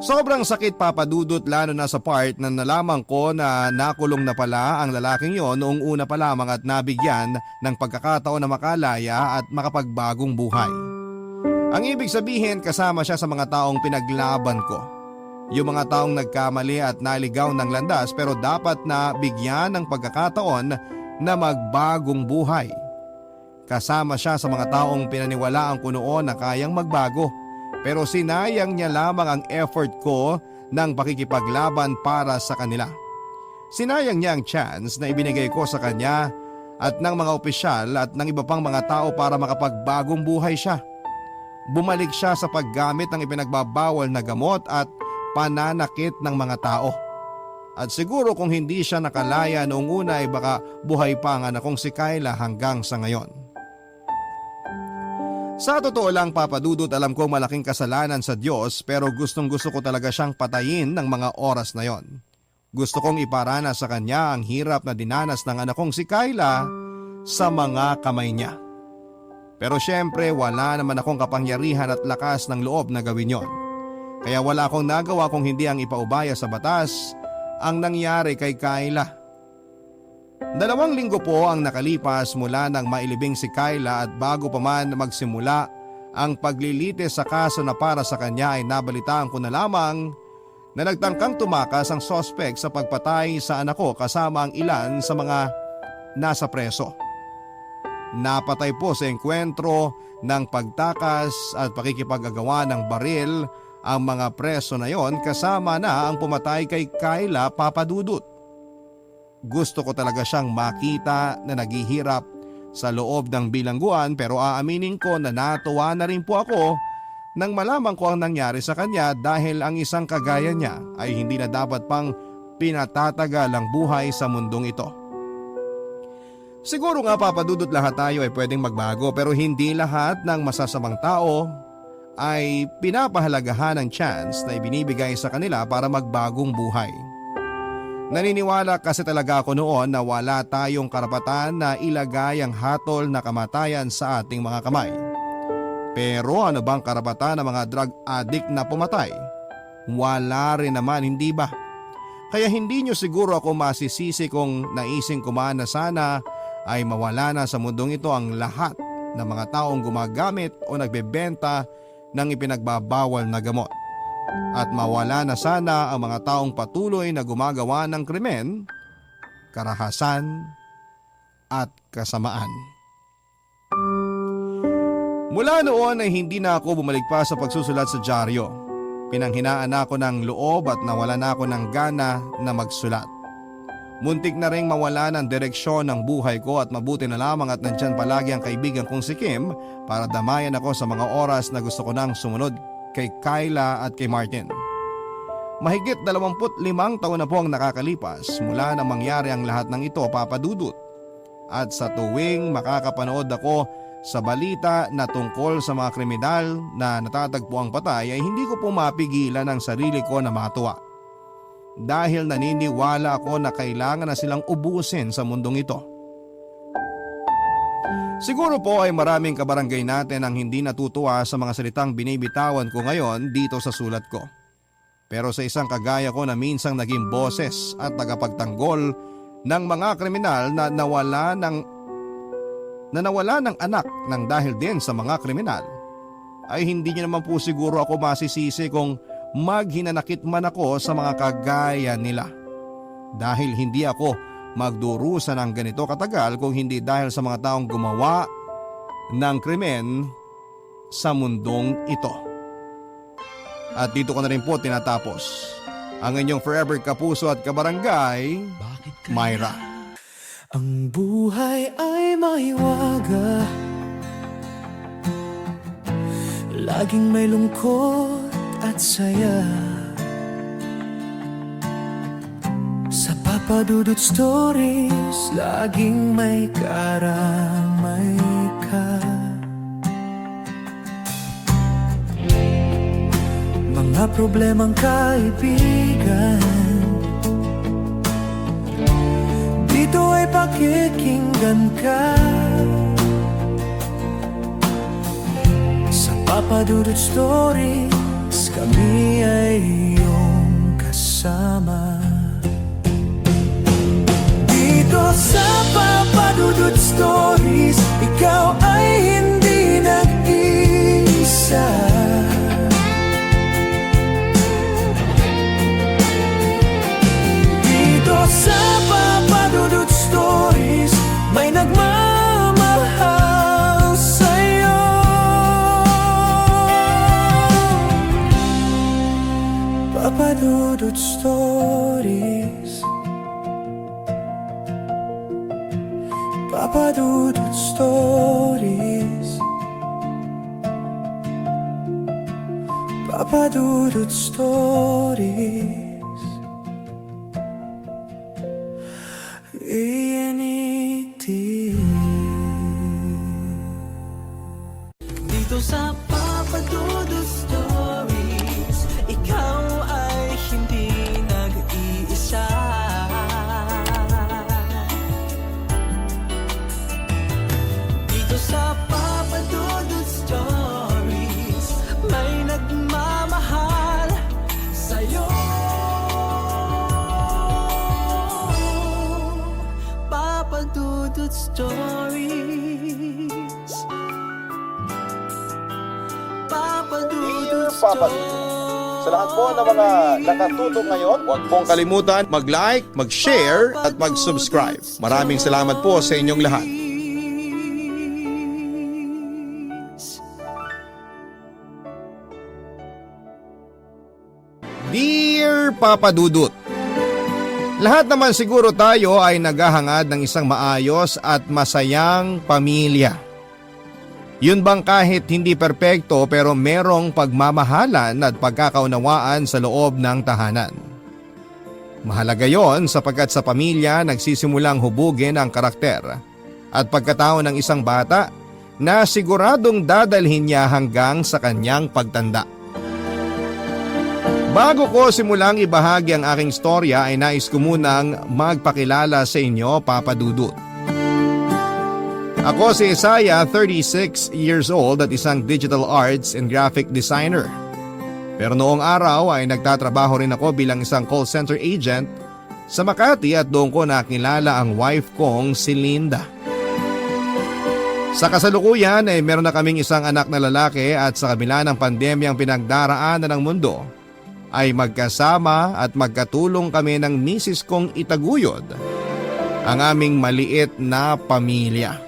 Sobrang sakit, Papadudot, lalo na sa part na nalaman ko na nakulong na pala ang lalaking yon noong una pa lamang at nabigyan ng pagkakataon na makalaya at makapagbagong buhay. Ang ibig sabihin, kasama siya sa mga taong pinaglaban ko. Yung mga taong nagkamali at naligaw ng landas pero dapat na bigyan ng pagkakataon na magbagong buhay. Kasama siya sa mga taong pinaniwalaan ko noon na kayang magbago pero sinayang niya lamang ang effort ko ng pakikipaglaban para sa kanila. Sinayang niya ang chance na ibinigay ko sa kanya at ng mga opisyal at ng iba pang mga tao para makapagbagong buhay siya. Bumalik siya sa paggamit ng ipinagbabawal na gamot at pananakit ng mga tao. At siguro kung hindi siya nakalaya noong una ay baka buhay pa ang anak kong si Kayla hanggang sa ngayon. Sa totoo lang, Papadudot, alam kong malaking kasalanan sa Diyos pero gustong-gusto ko talaga siyang patayin ng mga oras na yon. Gusto kong iparana sa kanya ang hirap na dinanas ng anak kong si Kayla sa mga kamay niya. Pero syempre wala naman akong kapangyarihan at lakas ng loob na gawin yon. Kaya wala akong nagawa kung hindi ang ipaubaya sa batas ang nangyari kay Kayla. 2 linggo po ang nakalipas mula nang mailibing si Kayla at bago pa man magsimula ang paglilitis sa kaso na para sa kanya ay nabalitaan ko na lamang na nagtangkang tumakas ang sospek sa pagpatay sa anak ko kasama ang ilan sa mga nasa preso. Napatay po sa engkwentro ng pagtakas at pakikipag-agawa ng baril ang mga preso na yon kasama na ang pumatay kay Kayla, Papadudot. Gusto ko talaga siyang makita na naghihirap sa loob ng bilangguan pero aaminin ko na natuwa na rin po ako nang malaman ko ang nangyari sa kanya dahil ang isang kagaya niya ay hindi na dapat pang pinatatagal ang buhay sa mundong ito. Siguro nga, Papadudot, lahat tayo ay pwedeng magbago pero hindi lahat ng masasamang tao ay pinapahalagahan ng chance na ibinibigay sa kanila para magbagong buhay. Naniniwala kasi talaga ako noon na wala tayong karapatan na ilagay ang hatol na kamatayan sa ating mga kamay. Pero ano bang karapatan ng mga drug addict na pumatay? Wala rin naman, hindi ba? Kaya hindi nyo siguro ako masisisi kung naising ko man na sana ay mawala na sa mundong ito ang lahat ng mga taong gumagamit o nagbebenta ng ipinagbabawal na gamot. At mawala na sana ang mga taong patuloy na gumagawa ng krimen, karahasan at kasamaan. Mula noon ay hindi na ako bumalik pa sa pagsusulat sa dyaryo. Pinanghinaan na ako ng loob at nawala na ako ng gana na magsulat. Muntik na ring mawala ng direksyon ng buhay ko at mabuti na lamang at nandyan palagi ang kaibigan kong si Kim para damayan ako sa mga oras na gusto ko nang sumunod kay Kayla at kay Martin. Mahigit 25 taon na po ang nakakalipas mula nang mangyari ang lahat ng ito, Papadudot. at sa tuwing makakapanood ako sa balita na tungkol sa mga kriminal na natatagpuang patay ay hindi ko po mapigilan ang sarili ko na matuwa. Dahil naniniwala ako na kailangan na silang ubusin sa mundong ito. Siguro po ay maraming kabarangay natin ang hindi natutuwa sa mga salitang binibitawan ko ngayon dito sa sulat ko. Pero sa isang kagaya ko na minsang naging boses at tagapagtanggol ng mga kriminal na nawala ng anak ng dahil din sa mga kriminal, ay hindi niyo naman po siguro ako masisisi kung maghinanakit man ako sa mga kagaya nila. Dahil hindi ako magdurusa ng ganito katagal kung hindi dahil sa mga taong gumawa ng krimen sa mundong ito. At dito ko na rin po tinatapos ang inyong forever kapuso at kabarangay, Myra. Ang buhay ay maiwaga, laging may lungkot at saya. Sa Papa Dudut Stories, laging may karamay ka. Mga problemang kaibigan, dito ay pakikinggan ka. Sa Papa Dudut Stories, kami ay iyong kasama. Dito sa Papa Dudut Stories, ikaw ay hindi nag-iisa. Dito sa Papa Dudut Stories, may nagmamahal sa'yo. Papa Dudut Stories, Papa Dudut Stories, Papa Dudut Stories. Dito sa Papa Dudut Stories, ikaw ay hindi nag-iisa. Dito sa Papa Dudut Stories, may nagmamahal sa'yo. Papa Dudut Stories, Papa Dudut Stories. Sa lahat po ng mga nakatutok ngayon, huwag pong kalimutan mag-like, mag-share at mag-subscribe. Maraming salamat po sa inyong lahat. Dear Papa Dudut, lahat naman siguro tayo ay naghahangad ng isang maayos at masayang pamilya. Yun bang kahit hindi perpekto pero merong pagmamahalan at pagkakaunawaan sa loob ng tahanan. Mahalaga yon sapagkat sa pamilya nagsisimulang hubugin ang karakter at pagkatao ng isang bata na siguradong dadalhin niya hanggang sa kanyang pagtanda. Bago ko simulang ibahagi ang aking storya ay nais ko munang magpakilala sa inyo, Papa Dudut. Ako si Isaiah, 36 years old at isang digital arts and graphic designer. Pero noong araw ay nagtatrabaho rin ako bilang isang call center agent sa Makati at doon ko nakilala ang wife kong si Linda. Sa kasalukuyan ay meron na kaming isang anak na lalaki at sa kabila ng pandemyang pinagdaraanan ng mundo ay magkasama at magkatulong kami ng misis kong itaguyod ang aming maliit na pamilya.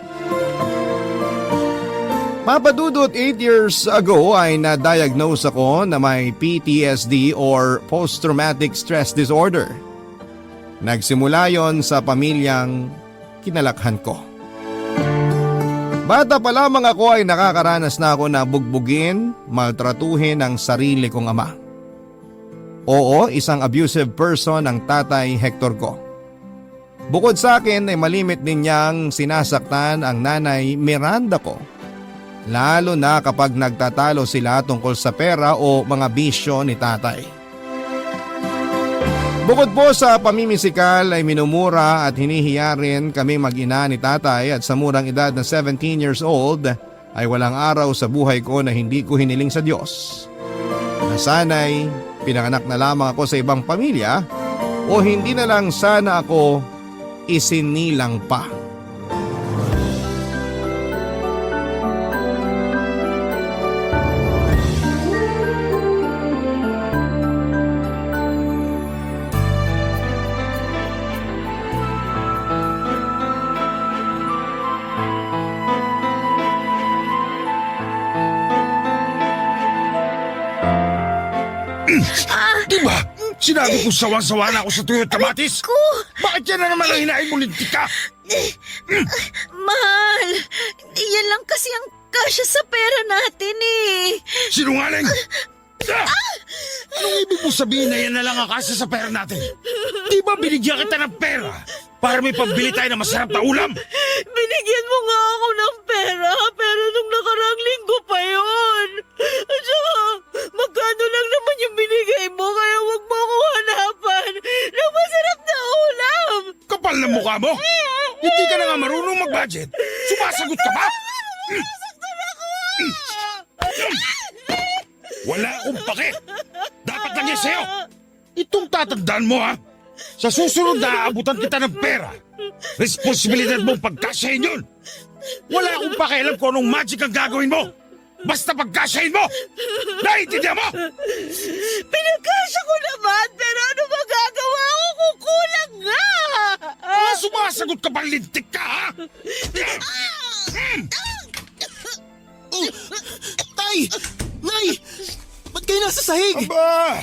Papa Dudut, 8 years ago ay na-diagnose ako na may PTSD or Post-Traumatic Stress Disorder. Nagsimula yon sa pamilyang kinalakhan ko. Bata pa lamang ako ay nakakaranas na ako na bugbugin, maltratuhin ang sarili kong ama. Oo, isang abusive person ang tatay Hector ko. Bukod sa akin ay malimit din niyang sinasaktan ang nanay Miranda ko. Lalo na kapag nagtatalo sila tungkol sa pera o mga bisyo ni tatay. Bukod po sa pamimisikal ay minumura at hinihiya rin kami mag-ina ni tatay at sa murang edad na 17 years old ay walang araw sa buhay ko na hindi ko hiniling sa Diyos. Na sana'y pinanganak na lamang ako sa ibang pamilya o hindi na lang sana ako isinilang pa. Diba? Sinabi ko sawang-sawa na ako sa tuyot kamatis. Bakit yan na naman ang hinahin mo, lintik ka? Mahal, yan lang kasi ang kasya sa pera natin eh. Sinungaling! Anong ibig mo sabihin na yan na lang ang kasya sa pera natin? Di ba binigyan kita ng pera para may pambili tayo ng masarap na ulam? Binigyan mo nga ako ng pera, pero nung nakaraang linggo pa yun. At saka, magkano lang naman yung binigay mo, kaya wag mo ako hanapan ng masarap na ulam. Kapal na mukha mo! Hindi ka na nga marunong mag-budget. Sumasagot ka ba? Wala akong pake. Dapat lang yan sa'yo. Itong tatandaan mo, ha? Sa susunod na aabutan kita ng pera, responsibilidad mong pagkasyahin yun. Wala akong pakialam kung anong magic ang gagawin mo. Basta pagkasyahin mo. Naiintindihan mo? Pinagkasya ko naman, pero ano magagawa ko kung kulang nga? Sumasagot ka bang lintik ka, ha? Tay! Nay! Ba't kayo nasa sahig? Aba!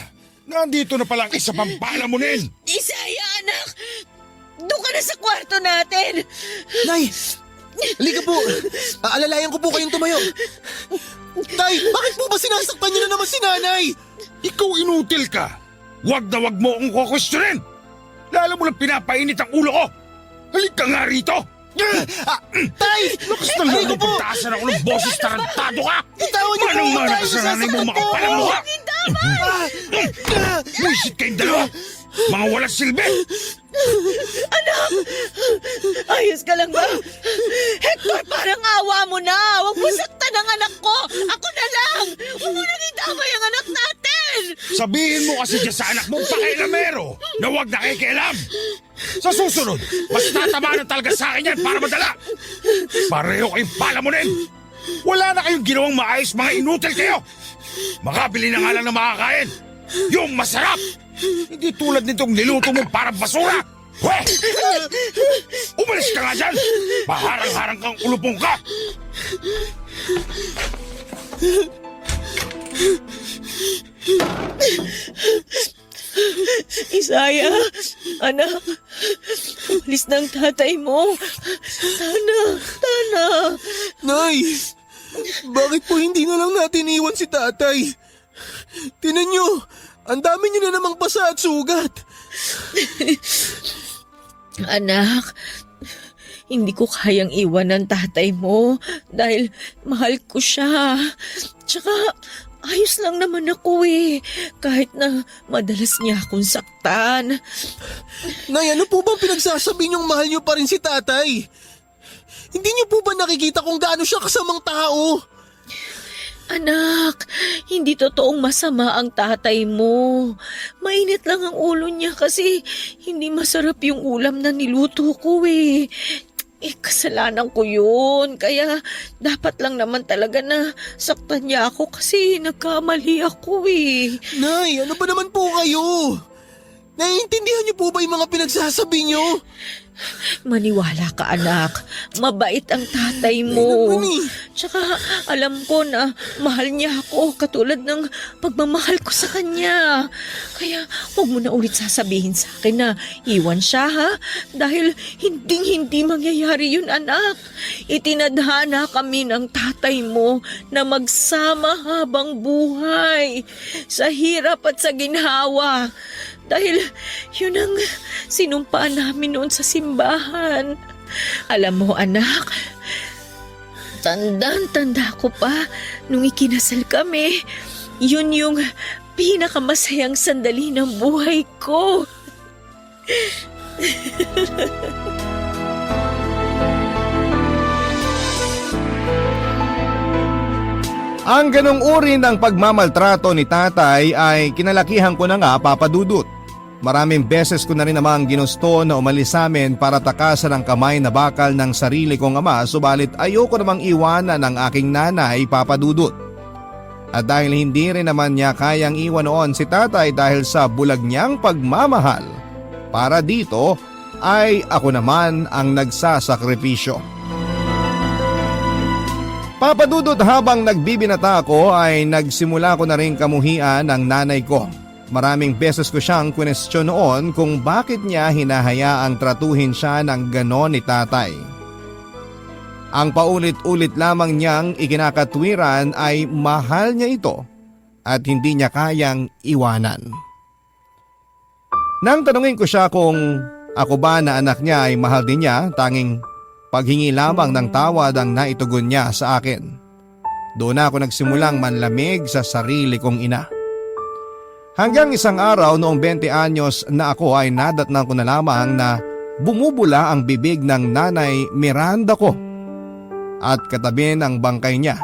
Nandito na palang isa pang palamunin. Isaya, anak! Doon ka na sa kwarto natin! Nay! Halika po! Aalalayan ko po kayong tumayo. Tay! Bakit po ba sinasaktan niyo na naman si nanay? Ikaw inutil ka. Wag na wag mo akong kukwestiyonin. Lalo mo lang pinapainit ang ulo ko. Halika nga rito. Tay! Lakas ng loob mo pagtaasan ako ng boses, tarantado ka! Itawan niyo po! Manang-mana Tay, ka sa nanay mo, nasasaktan makapalang po! mukha! Buisit kayong dalawa! Mga walang silbi! Ayos ka lang ba? Hector, parang awa mo na! Huwag mo saktan ang anak ko! Ako na lang! Huwag mo nang idamay ang anak natin! Sabihin mo kasi dyan sa anak mong pakailamero na huwag nakikialam! Sa susunod, mas tatamaan talaga sa akin yan para madala! Pareho kayong palamunin! Wala na kayong ginawang maayos, mga inutil kayo! Makabili na nga lang ng makakain! Yung masarap! Hindi tulad nitong niluto mo parang basura! Weh! Umalis ka nga dyan! Paharang-harang kang ulupong ka! Isaya, anak, umalis ng tatay mo. Sana. Nay! Bakit po hindi na lang natin iwan si tatay? Tinan niyo, ang dami niyo na namang pasa at sugat. Anak, hindi ko kayang iwan ng tatay mo dahil mahal ko siya. Tsaka, ayos lang naman ako eh, kahit na madalas niya akong saktan. Nay, ano po bang pinagsasabi niyong mahal niyo pa rin si tatay? Hindi niyo po ba nakikita kung gaano siya kasamang tao? Anak, hindi totoong masama ang tatay mo. Mainit lang ang ulo niya kasi hindi masarap yung ulam na niluto ko eh. Kasalanan ko yun. Kaya dapat lang naman talaga na saktan niya ako kasi nagkamali ako eh. Nay, ano ba naman po kayo? Naiintindihan niyo po ba yung mga pinagsasabi niyo? Maniwala ka, anak. Mabait ang tatay mo. Tsaka alam ko na mahal niya ako katulad ng pagmamahal ko sa kanya. Kaya huwag mo na ulit sasabihin sa akin na iwan siya, ha? Dahil hindi mangyayari yun, anak. Itinadhana kami ng tatay mo na magsama habang buhay. Sa hirap at sa ginhawa. Dahil yun ang sinumpaan namin noon sa simbahan. Alam mo anak, tandang-tanda ko pa nung ikinasal kami. Yun yung pinakamasayang sandali ng buhay ko. Ang ganong uri ng pagmamaltrato ni tatay ay kinalakihan ko na nga, Papa Dudut. Maraming beses ko na rin namang ginusto na umalis sa amin para takasan ang kamay na bakal ng sarili kong ama, subalit ayoko namang iwanan ang aking nanay, Papa Dudut. At dahil hindi rin naman niya kayang iwan noon si tatay dahil sa bulag niyang pagmamahal, para dito ay ako naman ang nagsasakripisyo. Papa Dudut, habang nagbibinata ako ay nagsimula ko na rin kamuhian ang nanay ko. Maraming beses ko siyang kwestiyon noon kung bakit niya hinahayaang tratuhin siya ng ganon ni tatay. Ang paulit-ulit lamang niyang ikinakatwiran ay mahal niya ito at hindi niya kayang iwanan. Nang tanungin ko siya kung ako ba na anak niya ay mahal din niya, tanging paghingi lamang ng tawad ang naitugon niya sa akin. Doon ako nagsimulang manlamig sa sarili kong ina. Hanggang isang araw noong 20 anyos na ako ay nadatnan ko na lamang na bumubula ang bibig ng nanay Miranda ko at katabi ng bangkay niya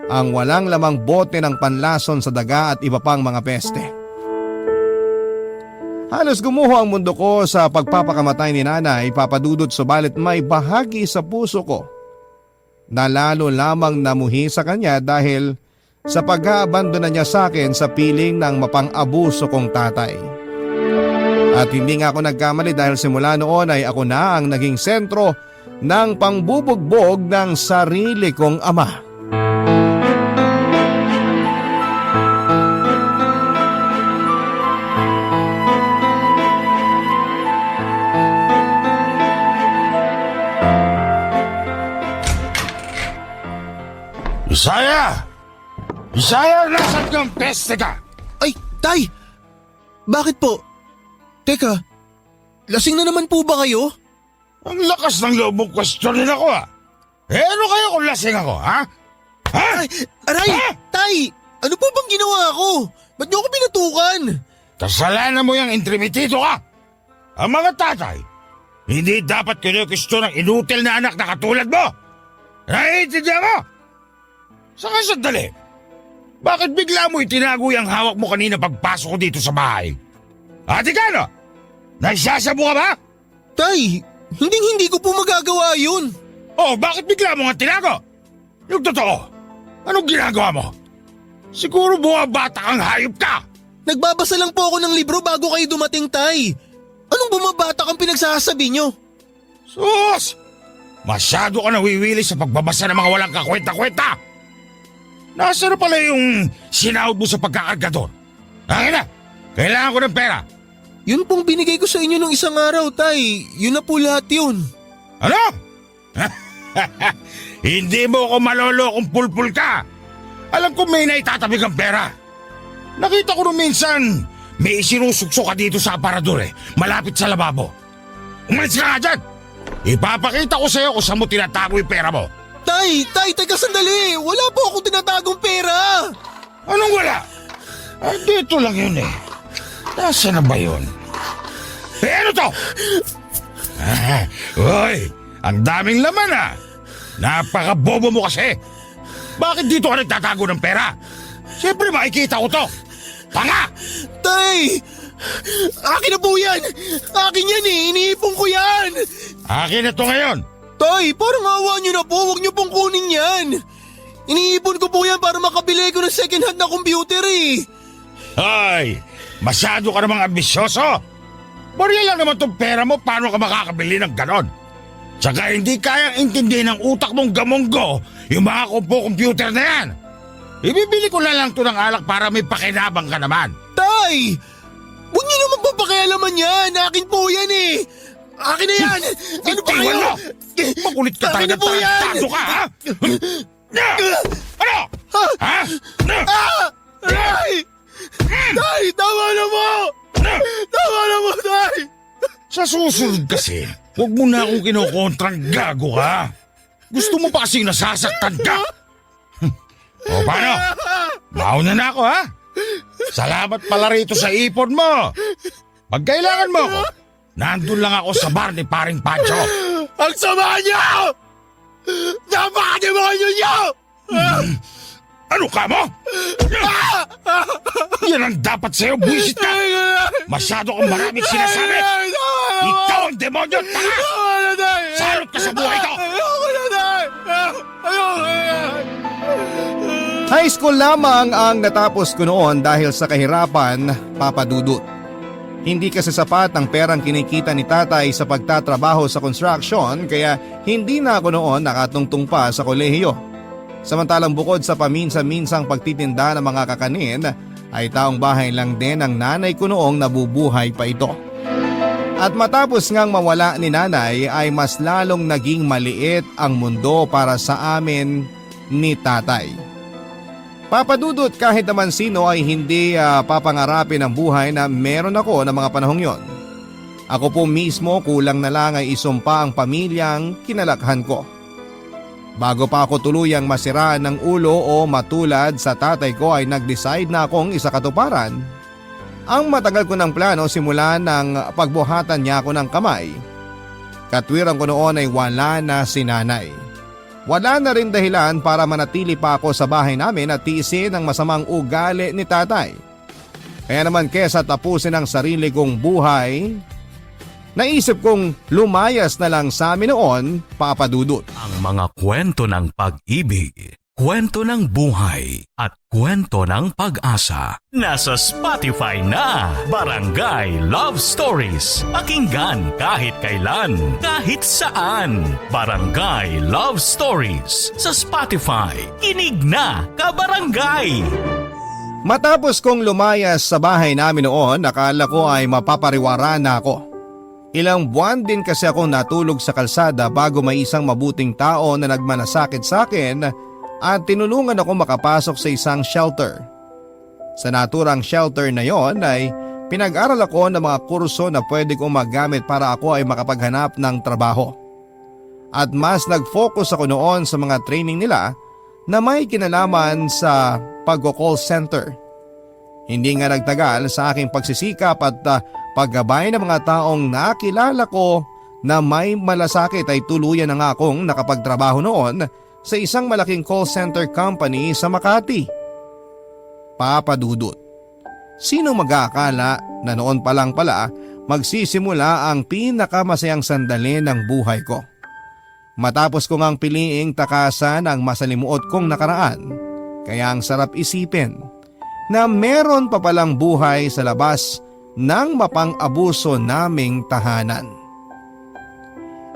ang walang lamang bote ng panlason sa daga at iba pang mga peste. Halos gumuho ang mundo ko sa pagpapakamatay ni nanay, Papa Dudut, subalit may bahagi sa puso ko na lalo lamang namuhi sa kanya dahil sa pag-aabandona niya sa akin sa piling ng mapang-abuso kong tatay. At hindi nga ako nagkamali dahil simula noon ay ako na ang naging sentro ng pangbubugbog ng sarili kong ama. Isaya! Isaya, nasan kang peste ka? Ay, tay! Bakit po? Teka, lasing na naman po ba kayo? Ang lakas ng loob mong questionin ako ano kayo kung lasing ako, ha? Ha? Aray! Ha? Tay! Ano po bang ginawa ko? Ba't niyo ako pinatukan? Kasalanan mo yung intrimitido ka. Ang mga tatay, hindi dapat kinukistyo ng inutil na anak na katulad mo. Naiintindihan mo? Saka sandali. Bakit bigla mo itinago yung hawak mo kanina pagpasok ko dito sa bahay? Ate Gano, nagsasabo ka ba? Tay, hindi ko po magagawa yun. Oh, bakit bigla mo nga tinago? Yung totoo, anong ginagawa mo? Siguro bumabata kang hayop ka. Nagbabasa lang po ako ng libro bago kayo dumating, tay. Anong bumabata kang pinagsasabi niyo? Sus! Masyado ka nawiwili sa pagbabasa ng mga walang kakwenta-kwenta. Nasaan na pala yung sinahod mo sa pagkakargador? Akin na! Kailangan ko ng pera! Yun pong binigay ko sa inyo nung isang araw, tay. Yun na po lahat yun. Ano? Hindi mo ako malolo kung pulpul ka. Alam ko may naitatabi kang pera. Nakita ko nung minsan may isinusuksok ka dito sa aparador malapit sa lababo. Umalis ka nga dyan! Ipapakita ko sa'yo kung saan mo tinatago yung pera mo. Tay, teka sandali. Wala po akong tinatagong pera. Anong wala? Dito lang yun Nasaan na ba yun? Ano to? Uy, ang daming laman Napakabobo mo kasi. Bakit dito ka nagtatago ng pera? Siyempre makikita ko to. Tanga! Tay! Akin na po yan! Akin yan iniipon ko yan! Akin na to ngayon. Tay, parang awa niyo na po. Huwag niyo pong kunin yan. Iniipon ko po yan para makabili ko ng second hand na computer Hoy, masyado ka namang ambisyoso. Barya lang naman tong pera mo, paano ka makakabili ng ganon? Tsaka hindi kayang intindihin ng utak mong gamonggo yung mga computer na yan. Ibibili ko na lang to ng alak para may pakinabang ka naman. Tay! Huwag niyo naman papakialaman yan. Akin po yan Akin na yan! Ano ba kayo? Mo! Makulit ka Akin talaga, na po yan! tarantado ka, ha? Ano? Ha? Tay! Tay, tama na po! Sa susunod kasi, huwag mo na akong kinokontrang gago ka. Gusto mo pa kasing nasasaktan ka. O paano? Mauna na ako ha? Salamat pala rito sa ipon mo. Pag kailangan mo ako, nandun lang ako sa bar ni Paring Pancho. Ang sama niyo! Napakademonyo niyo! Ano ka mo? Yan ang dapat sa'yo, buwisit ka! Masyado kang maraming sinasabi! Ikaw ang demonyo, tanga! Salot ka sa buhay ko! High school lamang ang natapos ko noon dahil sa kahirapan, Papa Dudut. Hindi kasi sapat ang perang kinikita ni tatay sa pagtatrabaho sa construction kaya hindi na ako noon nakatungtong pa sa kolehiyo. Samantalang bukod sa paminsan-minsang pagtitinda ng mga kakanin ay taong bahay lang din ang nanay ko noong nabubuhay pa ito. At matapos ngang mawala ni nanay ay mas lalong naging maliit ang mundo para sa amin ni tatay. Papadudot kahit naman sino ay hindi papangarapin ang buhay na meron ako ng mga panahong yon. Ako po mismo kulang na lang ay isumpa ang pamilyang kinalakhan ko. Bago pa ako tuluyang masiraan ng ulo o matulad sa tatay ko ay nag-decide na akong isakatuparan. Ang matagal ko ng plano simula ng pagbuhatan niya ako ng kamay. Katwiran ko noon ay wala na si nanay. Wala na rin dahilan para manatili pa ako sa bahay namin at tiisin ang masamang ugali ni tatay. Kaya naman kesa tapusin ang sarili kong buhay, naisip kong lumayas na lang sa amin noon, Papa Dudut. Ang mga kwento ng pag-ibig, kwento ng buhay at kwento ng pag-asa. Nasa Spotify na, Barangay Love Stories. Pakinggan kahit kailan, kahit saan. Barangay Love Stories sa Spotify. Kinig na, kabarangay! Matapos kong lumayas sa bahay namin noon, akala ko ay mapapariwara na ako. Ilang buwan din kasi akong natulog sa kalsada bago may isang mabuting tao na nagmanasakit sa akin at tinulungan ako makapasok sa isang shelter. Sa naturang shelter na yon ay pinag-aral ako ng mga kurso na pwede kong magamit para ako ay makapaghanap ng trabaho. At mas nag-focus ako noon sa mga training nila na may kinalaman sa pag-call center. Hindi nga nagtagal sa aking pagsisikap at paggabay ng mga taong nakilala ko na may malasakit ay tuluyan na nga akong nakapagtrabaho noon sa isang malaking call center company sa Makati. Papa Dudut, sino mag-aakala na noon pa lang pala magsisimula ang pinakamasayang sandali ng buhay ko. Matapos ko ngang piliing takasan ang masalimuot kong nakaraan, kaya ang sarap isipin na meron pa palang buhay sa labas ng mapang-abuso naming tahanan.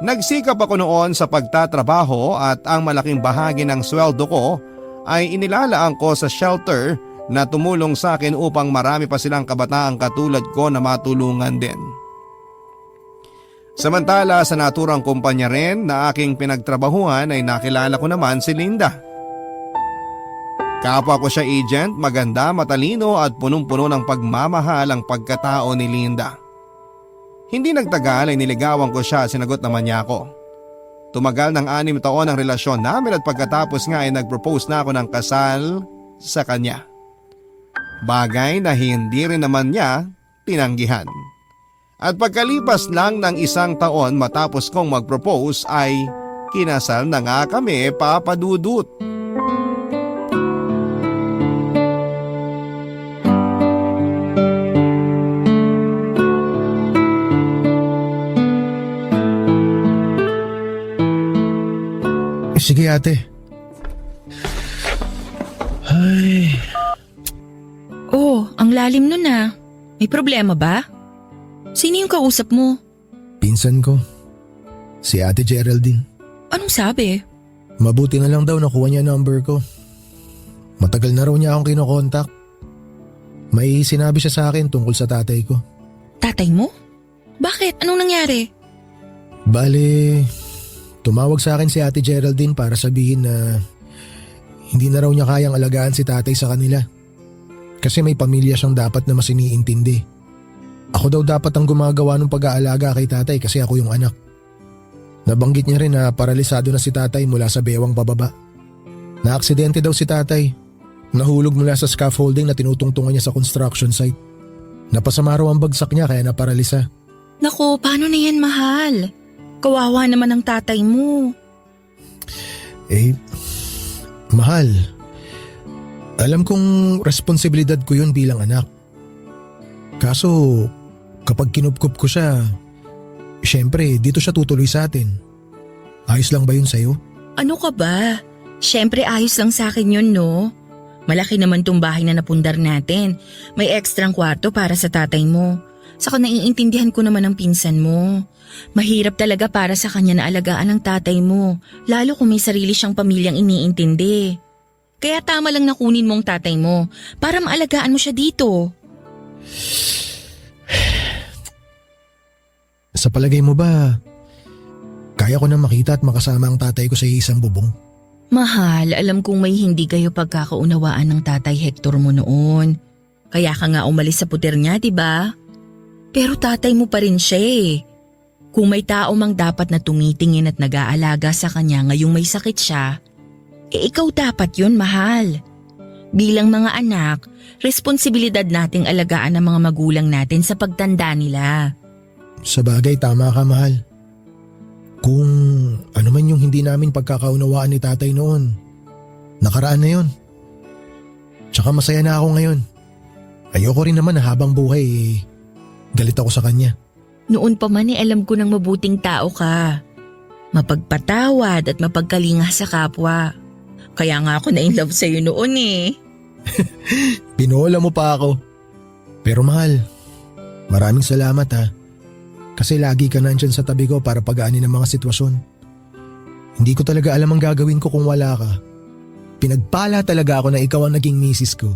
Nagsikap ako noon sa pagtatrabaho at ang malaking bahagi ng sweldo ko ay inilalaan ko sa shelter na tumulong sa akin upang marami pa silang kabataang katulad ko na matulungan din. Samantala sa naturang kumpanya rin na aking pinagtrabahuhan ay nakilala ko naman si Linda. Kapwa ko siya agent, maganda, matalino at punong-puno ng pagmamahal ang pagkatao ni Linda. Hindi nagtagal ay niligawan ko siya, sinagot naman niya ako. Tumagal ng 6 taon ang relasyon namin at pagkatapos nga ay nag-propose na ako ng kasal sa kanya. Bagay na hindi rin naman niya tinanggihan. At pagkalipas lang ng 1 taon matapos kong mag-propose ay kinasal na nga kami, Papa Dudut. Sige ate. Ay. Oh, ang lalim nun ah. May problema ba? Sino yung kausap mo? Pinsan ko. Si Ate Geraldine. Anong sabi? Mabuti na lang daw nakuha niya number ko. Matagal na raw niya akong kinokontak. May sinabi siya sa akin tungkol sa tatay ko. Tatay mo? Bakit? Anong nangyari? Bale, tumawag sa akin si Ate Geraldine para sabihin na hindi na raw niya kayang alagaan si tatay sa kanila. Kasi may pamilya siyang dapat na mas iniintindi. Ako daw dapat ang gumagawa ng pag-aalaga kay tatay kasi ako yung anak. Nabanggit niya rin na paralisado na si tatay mula sa bewang pababa. Naaksidente daw si tatay. Nahulog mula sa scaffolding na tinutungtungan niya sa construction site. Napasama raw ang bagsak niya kaya naparalisa. Nako, paano na yan, mahal? Kawawa naman ang tatay mo. Mahal. Alam kong responsibilidad ko yun bilang anak. Kaso, kapag kinupkup ko siya, syempre dito siya tutuloy sa atin. Ayos lang ba yun sa'yo? Ano ka ba? Siyempre ayos lang sa akin yun, no? Malaki naman tong bahay na napundar natin. May ekstrang kwarto para sa tatay mo. Saka naiintindihan ko naman ang pinsan mo. Mahirap talaga para sa kanya na alagaan ang tatay mo, lalo kung may sarili siyang pamilyang iniintindi. Kaya tama lang na kunin mong tatay mo para maalagaan mo siya dito. Sa palagay mo ba, kaya ko na makita at makasama ang tatay ko sa isang bubong? Mahal, alam kong may hindi kayo pagkakaunawaan ng tatay Hector mo noon. Kaya ka nga umalis sa puter niya, diba? Pero tatay mo pa rin siya eh. Kung may tao mang dapat na tumitingin at nag-aalaga sa kanya ngayong may sakit siya, ikaw dapat yun, mahal. Bilang mga anak, responsibilidad nating alagaan ang mga magulang natin sa pagtanda nila. Sa bagay, tama ka, mahal. Kung ano man yung hindi namin pagkakaunawaan ni tatay noon, nakaraan na yun. Tsaka masaya na ako ngayon. Ayoko rin naman na habang buhay, galit ako sa kanya. Noon pa man alam ko ng mabuting tao ka. Mapagpatawad at mapagkalinga sa kapwa. Kaya nga ako na-in love sa'yo noon eh. Pinola mo pa ako. Pero mahal, maraming salamat ha. Kasi lagi ka nandyan sa tabi ko para pagaanin ang mga sitwasyon. Hindi ko talaga alam ang gagawin ko kung wala ka. Pinagpala talaga ako na ikaw ang naging misis ko.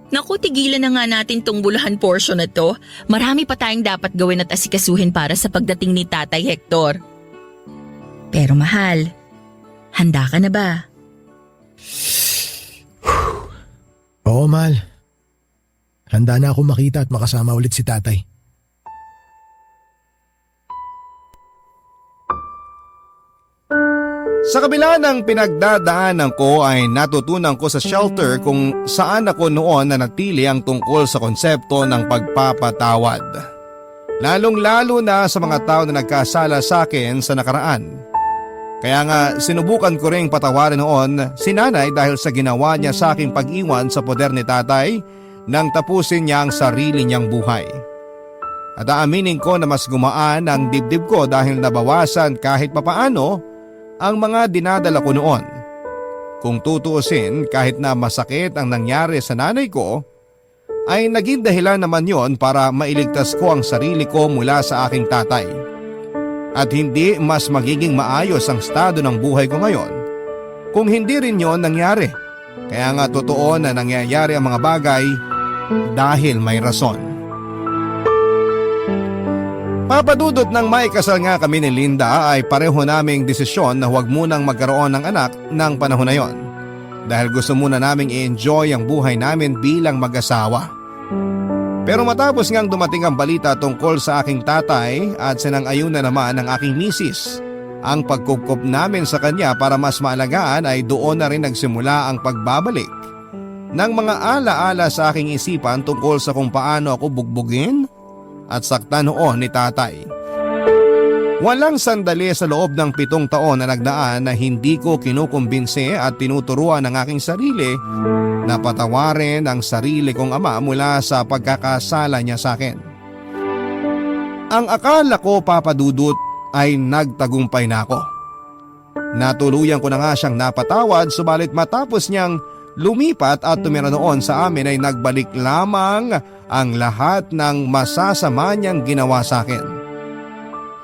Naku, tigilan na nga natin tong bulahan portion na to. Marami pa tayong dapat gawin at asikasuhin para sa pagdating ni Tatay Hector. Pero mahal, handa ka na ba? Oo, mahal. Handa na ako makita at makasama ulit si tatay. Sa kabila ng pinagdadaanan ko ay natutunan ko sa shelter kung saan ako noon nanatili ang tungkol sa konsepto ng pagpapatawad. Lalong-lalo na sa mga tao na nagkasala sa akin sa nakaraan. Kaya nga sinubukan ko ring patawarin noon si nanay dahil sa ginawa niya sa aking pag-iwan sa poder ni tatay nang tapusin niya ang sarili niyang buhay. At aaminin ko na mas gumaan ang dibdib ko dahil nabawasan kahit papaano ang mga dinadala ko noon. Kung tutuusin, kahit na masakit ang nangyari sa nanay ko, ay naging dahilan naman yon para mailigtas ko ang sarili ko mula sa aking tatay. At hindi mas magiging maayos ang estado ng buhay ko ngayon kung hindi rin yon nangyari. Kaya nga totoo na nangyayari ang mga bagay dahil may rason. Papadudot ng may kasal nga kami ni Linda ay pareho naming desisyon na huwag munang magkaroon ng anak ng panahon na yon. Dahil gusto muna naming i-enjoy ang buhay namin bilang mag-asawa. Pero matapos ngang dumating ang balita tungkol sa aking tatay at sinang-ayun na naman ng aking misis, ang pagkupkup namin sa kanya para mas maalagaan ay doon na rin nagsimula ang pagbabalik ng mga alaala sa aking isipan tungkol sa kung paano ako bugbugin at saktan noon ni tatay. Walang sandali sa loob ng 7 taon na nagdaan na hindi ko kinukumbinse at tinuturuan ng aking sarili na patawarin ang sarili kong ama mula sa pagkakasala niya sa akin. Ang akala ko, papadudot, ay nagtagumpay na ako. Natuluyan ko na nga siyang napatawad, subalit matapos niyang lumipat at tumira noon sa amin ay nagbalik lamang ang lahat ng masasama niyang ginawa sa akin.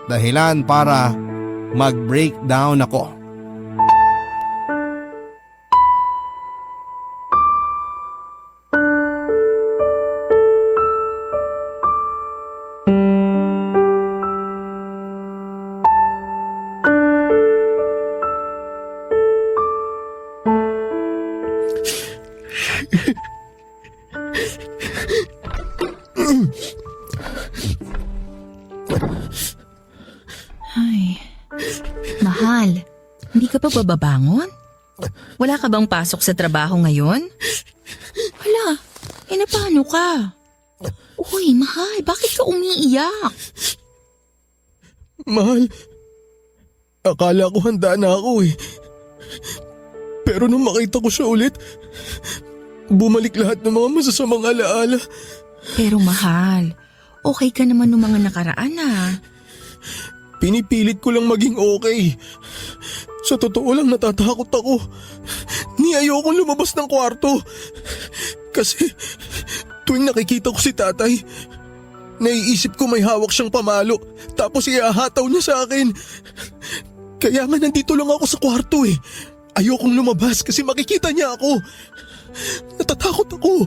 Dahilan para mag-breakdown ako. Hindi ka pa bababangon? Wala ka bang pasok sa trabaho ngayon? Hala, na paano ka? Uy, mahal, bakit ka umiiyak? Mahal, akala ko handa na ako eh. Pero nung makita ko siya ulit, bumalik lahat ng mga masasamang alaala. Pero mahal, okay ka naman nung mga nakaraan Pinipilit ko lang maging okay. Sa totoo lang natatakot ako. Ni ayokong lumabas ng kwarto. Kasi tuwing nakikita ko si tatay, naiisip ko may hawak siyang pamalo tapos iahataw niya sa akin. Kaya nga nandito lang ako sa kwarto eh. Ayokong lumabas kasi makikita niya ako. Natatakot ako.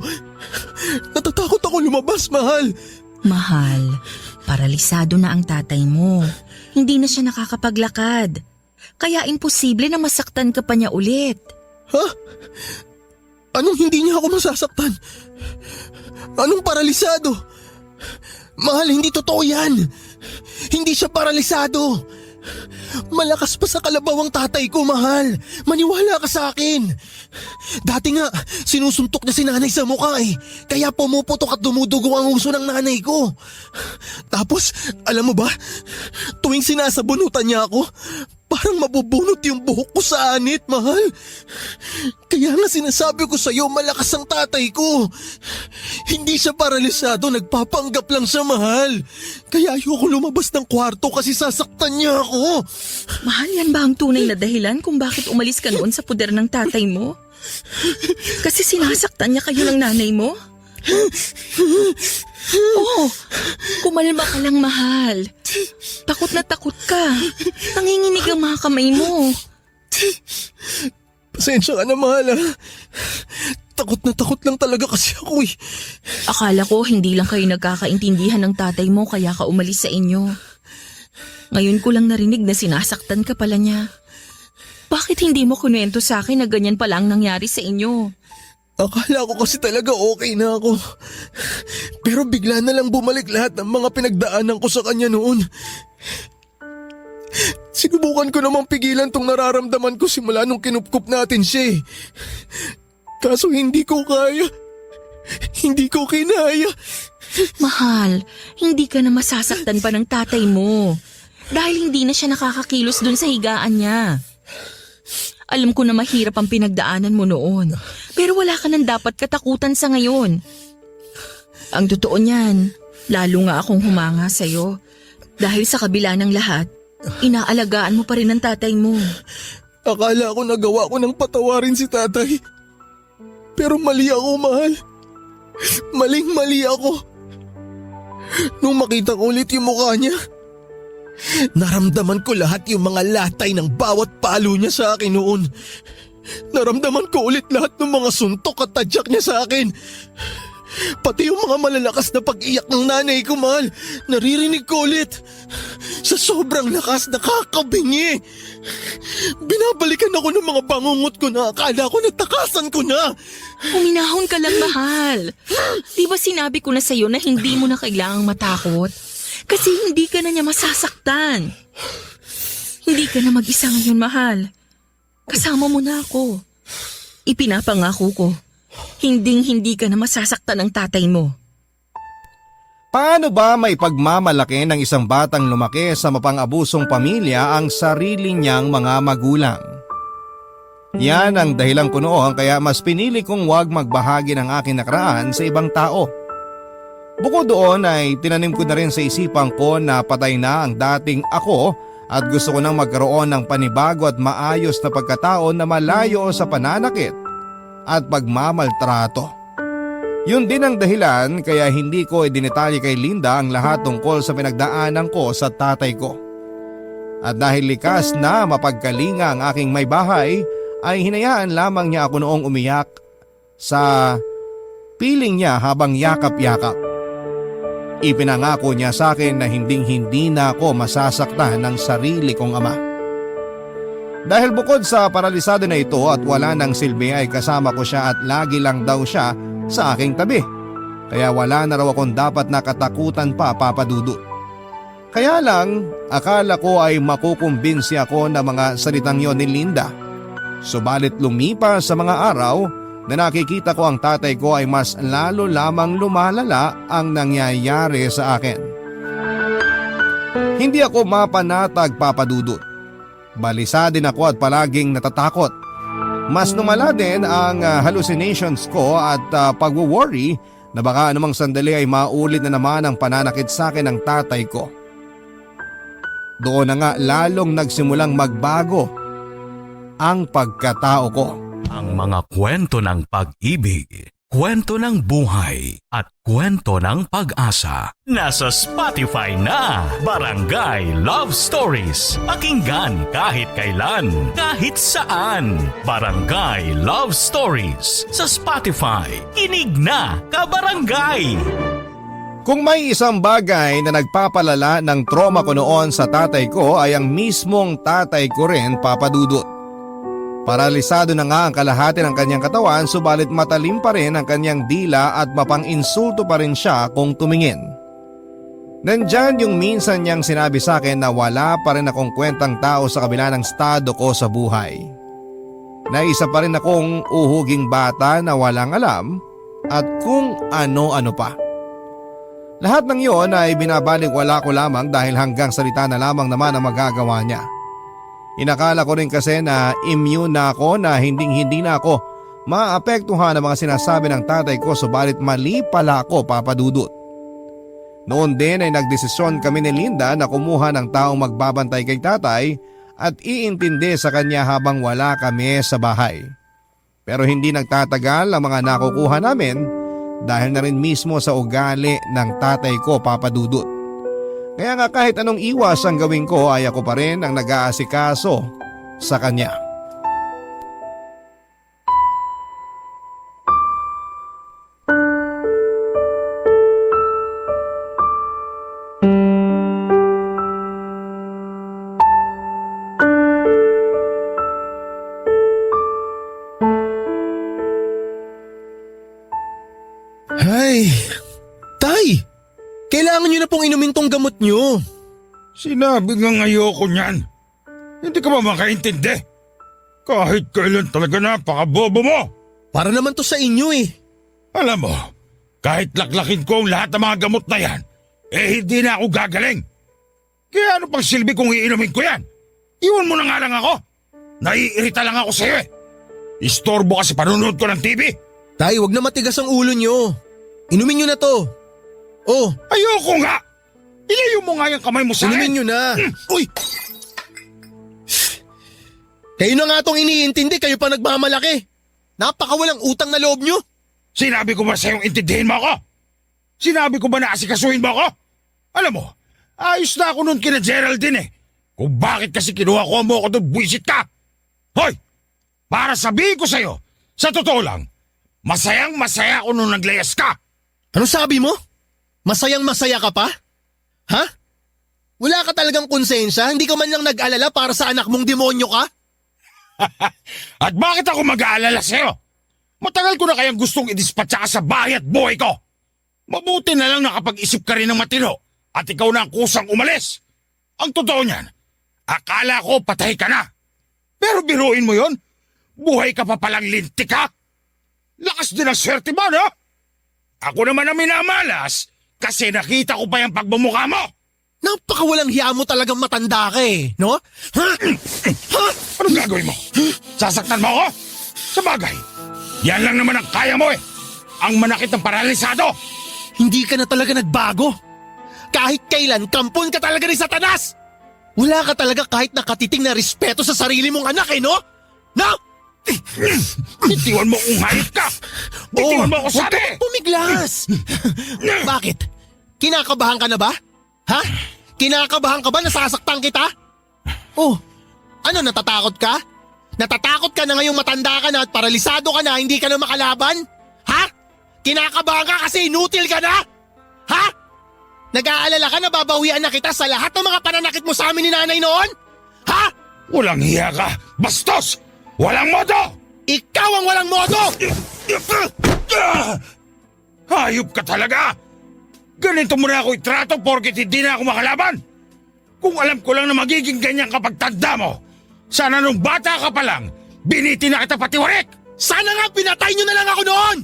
Natatakot ako lumabas, mahal. Mahal, paralisado na ang tatay mo. Hindi na siya nakakapaglakad. Kaya imposible na masaktan ka pa niya ulit. Ha? Anong hindi niya ako masasaktan? Anong paralisado? Mahal, hindi totoo yan. Hindi siya paralisado. Malakas pa sa kalabaw ang tatay ko, mahal. Maniwala ka sa akin. Dati nga, sinusuntok niya si nanay sa mukha eh. Kaya pumuputok at dumudugo ang uso ng nanay ko. Tapos, alam mo ba, tuwing sinasabunutan niya ako, parang mabubunot yung buhok ko sa anit, mahal. Kaya nga sinasabi ko sa'yo, malakas ang tatay ko. Hindi siya paralisado, nagpapanggap lang siya, mahal. Kaya ayoko lumabas ng kwarto kasi sasaktan niya ako. Mahal, yan ba ang tunay na dahilan kung bakit umalis ka noon sa puder ng tatay mo? Kasi sinasaktan niya kayo ng nanay mo? Oh, kumalma ka lang, mahal. Takot na takot ka. Nanginginig ang mga kamay mo. Pasensya ka na, mahal. Takot na takot lang talaga kasi ako eh. Akala ko hindi lang kayo nagkakaintindihan ng tatay mo kaya ka umalis sa inyo. Ngayon ko lang narinig na sinasaktan ka pala niya. Bakit hindi mo kunwento sa akin na ganyan pala ang nangyari sa inyo? Akala ko kasi talaga okay na ako. Pero bigla na lang bumalik lahat ng mga pinagdaanan ko sa kanya noon. Sinubukan ko namang pigilan tong nararamdaman ko simula nung kinupkup natin siya eh. Kaso hindi ko kaya. Hindi ko kinaya. Mahal, hindi ka na masasaktan pa ng tatay mo. Dahil hindi na siya nakakakilos dun sa higaan niya. Alam ko na mahirap ang pinagdaanan mo noon. Pero wala ka nang dapat katakutan sa ngayon. Ang totoo niyan, lalo nga akong humanga sa'yo. Dahil sa kabila ng lahat, inaalagaan mo pa rin ang tatay mo. Akala ko nagawa ko ng patawarin si tatay. Pero mali ako, mahal. Maling-mali ako. Nung makita ko ulit yung mukha niya, naramdaman ko lahat yung mga latay ng bawat palo niya sa akin noon. Naramdaman ko ulit lahat ng mga suntok at tadyak niya sa akin. Pati yung mga malalakas na pag-iyak ng nanay ko, mahal. Naririnig ko ulit. Sa sobrang lakas, nakakabingi. Binabalikan ako ng mga bangungot ko na akala ko natakasan ko na. Huminahon ka lang, mahal. Di ba sinabi ko na sa'yo na hindi mo na kailangang matakot? Kasi hindi ka na niya masasaktan. Hindi ka na mag-isa ngayon, mahal. Kasama mo na ako. Ipinapangako ko, hindi ka na masasaktan ng tatay mo. Paano ba may pagmamalaki ng isang batang lumaki sa mapang-abusong pamilya ang sarili niyang mga magulang? Yan ang dahilan ko noon kaya mas pinili kong huwag magbahagi ng aking nakaraan sa ibang tao. Bukod doon ay tinanim ko na rin sa isipan ko na patay na ang dating ako at gusto ko nang magkaroon ng panibago at maayos na pagkatao na malayo sa pananakit at pagmamaltrato. Yun din ang dahilan kaya hindi ko idinitalye kay Linda ang lahat tungkol sa pinagdaanan ko sa tatay ko. At dahil likas na mapagkalinga ang aking may bahay, ay hinayaan lamang niya ako noong umiyak sa piling niya habang yakap-yakap. Ipinangako niya sa akin na hindi na ako masasaktan ng sarili kong ama. Dahil bukod sa paralisado na ito at wala ng silbi ay kasama ko siya at lagi lang daw siya sa aking tabi. Kaya wala na raw akong dapat nakatakutan pa, Papa Dudut. Kaya lang, akala ko ay makukumbinsi ako ng mga salitang yon ni Linda. Subalit lumipas sa mga araw na nakikita ko ang tatay ko ay mas lalo lamang lumalala ang nangyayari sa akin. Hindi ako mapanatag, Papa Dudut. Balisa din ako at palaging natatakot. Mas lumala din ang hallucinations ko at pagwo-worry na baka anumang sandali ay maulit na naman ang pananakit sa akin ng tatay ko. Doon na nga lalong nagsimulang magbago ang pagkatao ko. Ang mga kwento ng pag-ibig, kwento ng buhay at kwento ng pag-asa. Nasa Spotify na, Barangay Love Stories. Pakinggan kahit kailan, kahit saan. Barangay Love Stories sa Spotify. Kinig na, kabarangay! Kung may isang bagay na nagpapalala ng trauma ko noon sa tatay ko ay ang mismong tatay ko rin, Papa Dudut. Paralisado na nga ang kalahati ng kanyang katawan subalit matalim pa rin ang kanyang dila at mapang-insulto pa rin siya kung tumingin. Nandyan yung minsan niyang sinabi sa akin na wala pa rin akong kwentang tao sa kabila ng estado ko sa buhay. Na isa pa rin akong uhuging bata na walang alam at kung ano-ano pa. Lahat ng iyon ay binabalik wala ko lamang dahil hanggang salita na lamang naman ang magagawa niya. Inakala ko rin kasi na immune na ako na hindi na ako maapektuhan ng mga sinasabi ng tatay ko subalit mali pala ako, Papa Dudut. Noon din ay nagdesisyon kami ni Linda na kumuha ng taong magbabantay kay tatay at iintindi sa kanya habang wala kami sa bahay. Pero hindi nagtatagal ang mga nakukuha namin dahil na rin mismo sa ugali ng tatay ko, Papa Dudut. Kaya nga kahit anong iwas ang gawin ko ay ako pa rin ang nag-aasikaso sa kanya. Ay, Tay! Kailangan nyo na pong inumin tong gamot nyo. Sinabi nga ayoko niyan. Hindi ka ba makaintindi? Kahit kailan talaga napakabobo mo. Para naman to sa inyo eh. Alam mo, kahit laklakin ko ang lahat ng mga gamot na yan, hindi na ako gagaling. Kaya ano pang silbi kung iinumin ko yan? Iwan mo na nga lang ako. Naiirita lang ako sa'yo eh. Istorbo kasi panunood ko ng TV. Tay, wag na matigas ang ulo nyo. Inumin nyo na to. Oh, Ayoko nga! Ilayo mo nga yung kamay mo sa inumin akin. nyo na. Uy! Kayo na nga tong iniintindi, kayo pa nagmamalaki. Napakawalang utang na loob nyo. Sinabi ko ba sa'yong intindihin mo ako? Sinabi ko ba na asikasuhin mo ako? Alam mo, ayos na ako nun kina Geraldine eh. Kung bakit kasi kinuha ko mo ako doon, buwisit ka. Hoy! Para sabihin ko sa'yo, sa totoo lang, masayang masaya ako nung naglayas ka. Ano sabi mo? Masayang masaya ka pa? Ha? Wala ka talagang konsensya? Hindi ka man lang nag-alala para sa anak mong demonyo ka? At bakit ako mag-aalala sa'yo? Matagal ko na kayang gustong idispatsa ka sa bahay at buhay ko. Mabuti na lang nakapag-isip ka rin ng matino at ikaw na ang kusang umalis. Ang totoo niyan, akala ko patay ka na. Pero biruin mo yon, buhay ka pa palang lintik ka. Lakas din ang swerte mo, no? Ako naman ang minamalas kasi nakita ko pa yung pagbumukha mo. Napakawalang hiya mo talagang matanda ka eh, no? Ha? Ha? Anong gagawin mo? Sasaktan mo ako? Sa bagay, yan lang naman ang kaya mo eh. Ang manakit ng paralisado. Hindi ka na talaga nagbago. Kahit kailan, kampon ka talaga ni Satanas. Wala ka talaga kahit nakatiting na respeto sa sarili mong anak eh, no? No? Bitiwan mo kung hayop ka! Bitiwan mo ako huwag sabi! ka pumiglas! Bakit? Kinakabahan ka na ba? Ha? Kinakabahan ka ba na sasaktan kita? Oh, ano natatakot ka? Natatakot ka na ngayong matanda ka na at paralisado ka na hindi ka na makalaban? Ha? Kinakabahan ka kasi inutil ka na? Ha? Nag-aalala ka na babawian na kita sa lahat ng mga pananakit mo sa amin ni nanay noon? Ha? Walang hiya ka! Bastos! Walang modo! Ikaw ang walang modo! Hayop ka talaga! Ganito mo na ako itrato porket hindi na ako makalaban! Kung alam ko lang na magiging ganyan kapag tanda mo, sana nung bata ka pa lang, biniti na kita patiwarik! Sana nga pinatay nyo na lang ako noon!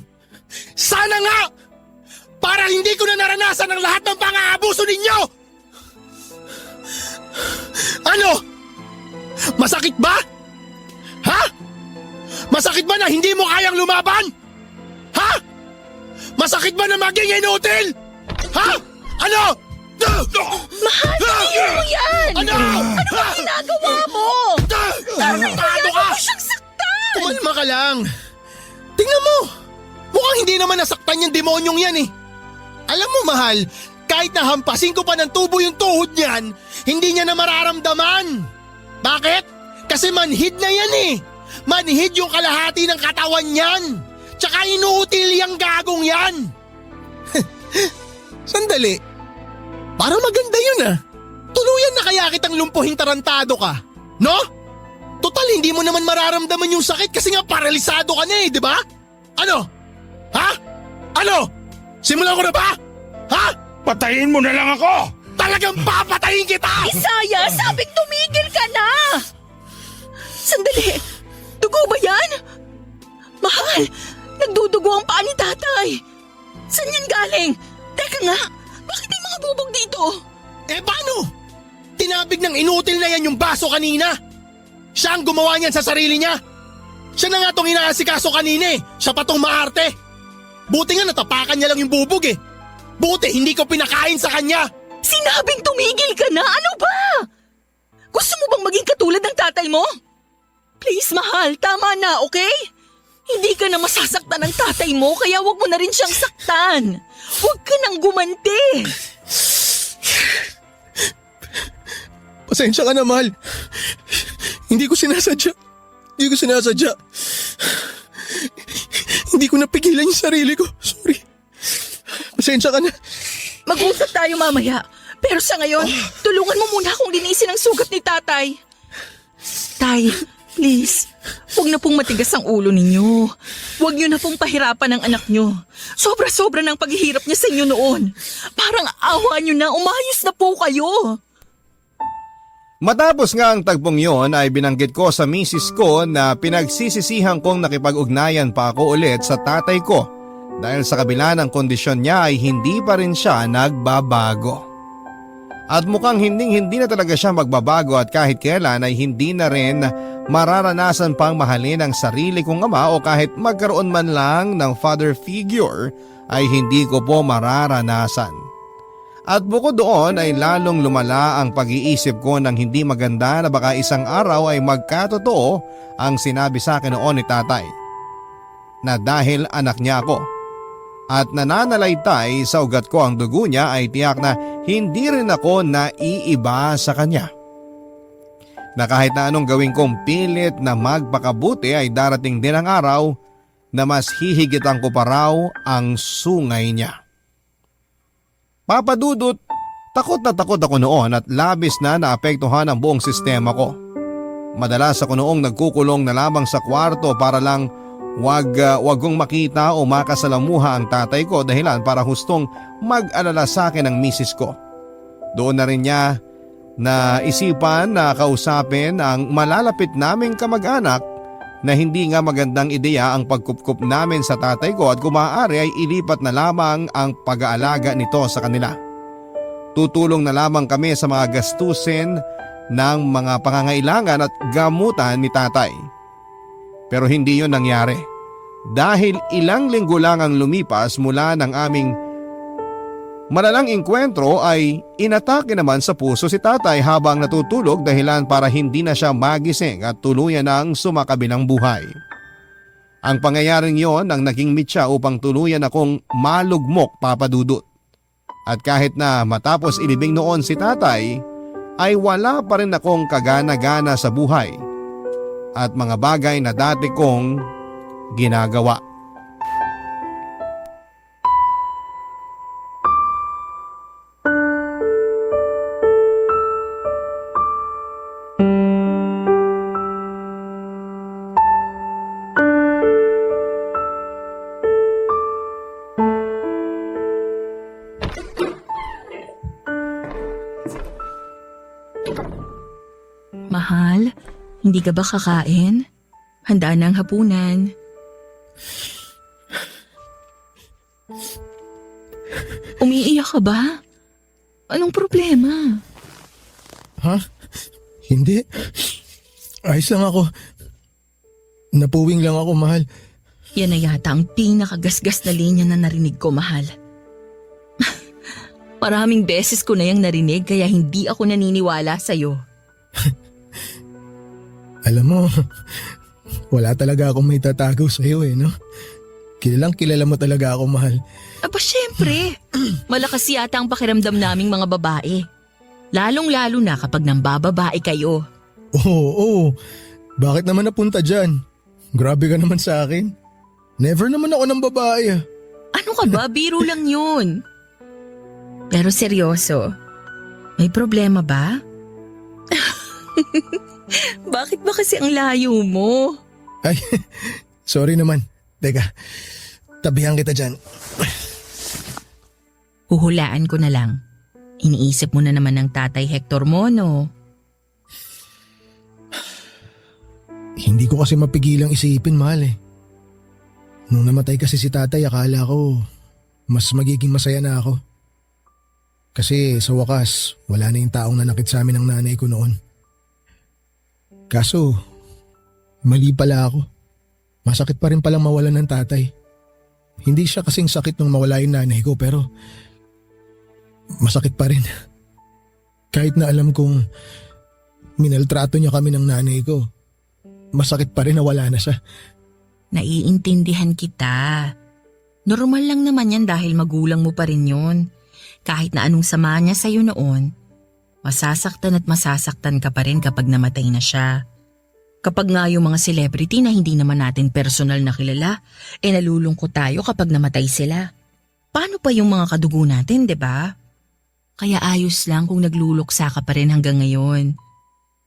Sana nga! Para hindi ko na naranasan ang lahat ng pang-aabuso ninyo! Ano? Masakit ba? Ha? Masakit ba na hindi mo kayang lumaban? Ha? Masakit ba na maging inutil? Ha? Ano? Mahal, tingin mo yan! Ano? Ano ba ginagawa mo? Tarantado ka! Mo siyang saktan! Kumalma ka lang. Tingnan mo. Mukhang hindi naman nasaktan yung demonyong yan eh. Alam mo mahal, kahit nahampasin ko pa ng tubo yung tuhod niyan, hindi niya na mararamdaman. Bakit? Kasi manhid na yan eh. Manhid yung kalahati ng katawan niyan. Tsaka inuutil yung gagong yan. Sandali. Parang maganda yun ah. Tuluyan na kaya kitang lumpuhing tarantado ka. No? Total, hindi mo naman mararamdaman yung sakit kasi nga paralisado ka na eh, di ba? Ano? Ha? Ano? Simulan ko na ba? Ha? Patayin mo na lang ako! Talagang papatayin kita! Isaya, sabing tumigil ka na! Sandali! Dugo ba yan? Mahal! Nagdudugo ang paa ni tatay! Saan yan galing? Teka nga! Bakit may mga bubog dito? Eh paano? Tinabig ng inutil na yan yung baso kanina! Siya ang gumawa niyan sa sarili niya! Siya na nga itong inaasikaso kanina eh! Siya pa tong maarte! Buti nga natapakan niya lang yung bubog eh! Buti hindi ko pinakain sa kanya! Sinabing tumigil ka na! Ano ba? Gusto mo bang maging katulad ng tatay mo? Please, mahal, tama na, okay? Hindi ka na masasaktan ng tatay mo, kaya wag mo na rin siyang saktan. Huwag ka nang gumanti. Pasensya ka na, mahal. Hindi ko sinasadya. Hindi ko napigilan yung sarili ko. Sorry. Pasensya ka na. Mag-usap tayo mamaya. Pero sa ngayon, tulungan mo muna akong linisin ang sugat ni tatay. Tay, please, huwag na pong matigas ang ulo ninyo. Huwag niyo na pong pahirapan ang anak niyo. Sobra-sobra ng paghihirap niya sa inyo noon. Parang awa niyo na, umayos na po kayo. Matapos nga ang tagpong yon ay binanggit ko sa misis ko na pinagsisisihan kong nakipag-ugnayan pa ako ulit sa tatay ko dahil sa kabila ng kondisyon niya ay hindi pa rin siya nagbabago. At mukhang hindi na talaga siya magbabago at kahit kailan ay hindi na rin mararanasan pang mahalin ang sarili kong ama o kahit magkaroon man lang ng father figure ay hindi ko po mararanasan. At bukod doon ay lalong lumala ang pag-iisip ko ng hindi maganda na baka isang araw ay magkatotoo ang sinabi sa akin noon ni tatay na dahil anak niya ako at nananalaytay sa ugat ko ang dugo niya ay tiyak na hindi rin ako naiiba sa kanya. Na kahit na anong gawin kong pilit na magpakabuti ay darating din ang araw na mas hihigitan ko pa raw ang sungay niya. Papadudot, takot na takot ako noon at labis na naapektuhan ang buong sistema ko. Madalas ako noong nagkukulong na lamang sa kwarto para lang wag kong makita o makasalamuha ang tatay ko dahilan para hustong mag-alala sa akin ang misis ko. Doon na rin niya na isipan na kausapin ang malalapit naming kamag-anak na hindi nga magandang ideya ang pagkupkup namin sa tatay ko at kung maaari ay ilipat na lamang ang pag-aalaga nito sa kanila. Tutulong na lamang kami sa mga gastusin ng mga pangangailangan at gamutan ni tatay. Pero hindi yon nangyari dahil ilang linggo lang ang lumipas mula ng aming malalang engkwentro ay inatake naman sa puso si tatay habang natutulog dahilan para hindi na siya magising at tuluyan ng sumakabilang buhay. Ang pangyayaring yon ang naging mitya upang tuluyan akong malugmok, papadudot. At kahit na matapos ilibing noon si tatay ay wala pa rin akong kagana-gana sa buhay at mga bagay na dati kong ginagawa. Hindi ka ba kakain? Handa na ang hapunan. Umiiyak ka ba? Anong problema? Ha? Hindi. Ayos lang ako. Napuwing lang ako, mahal. Yan na yata ang pinakagasgas na linya na narinig ko, mahal. Maraming beses ko na yung narinig kaya hindi ako naniniwala sa'yo. Alam mo, wala talaga akong may tatago sa'yo no? Kilalang kilala mo talaga ako, mahal. Aba syempre, malakas yata ang pakiramdam naming mga babae. Lalong-lalo na kapag nambababae kayo. Oo. Bakit naman napunta dyan? Grabe ka naman sa akin. Never naman ako ng babae. Ano ka ba? Biro lang yun. Pero seryoso, may problema ba? Bakit ba kasi ang layo mo? Ay, sorry naman. Teka, tabihan kita dyan. Huhulaan ko na lang. Iniisip mo na naman ng tatay Hector mo, no? Hindi ko kasi mapigilang isipin, mahal Nung namatay kasi si tatay, akala ko mas magiging masaya na ako. Kasi sa wakas, wala na yung taong nanakit sa amin ng nanay ko noon. Kaso, mali pala ako. Masakit pa rin palang mawalan ng tatay. Hindi siya kasing sakit nung mawala yung nanay ko pero masakit pa rin. Kahit na alam kong minaltrato niya kami ng nanay ko, masakit pa rin na wala na siya. Naiintindihan kita. Normal lang naman yan dahil magulang mo pa rin yun. Kahit na anong sama niya sa'yo noon, masasaktan at masasaktan ka pa rin kapag namatay na siya. Kapag nga yung mga celebrity na hindi naman natin personal na kilala, nalulungkot tayo kapag namatay sila. Paano pa yung mga kadugo natin, 'di ba? Kaya ayos lang kung nagluluksa ka pa rin hanggang ngayon.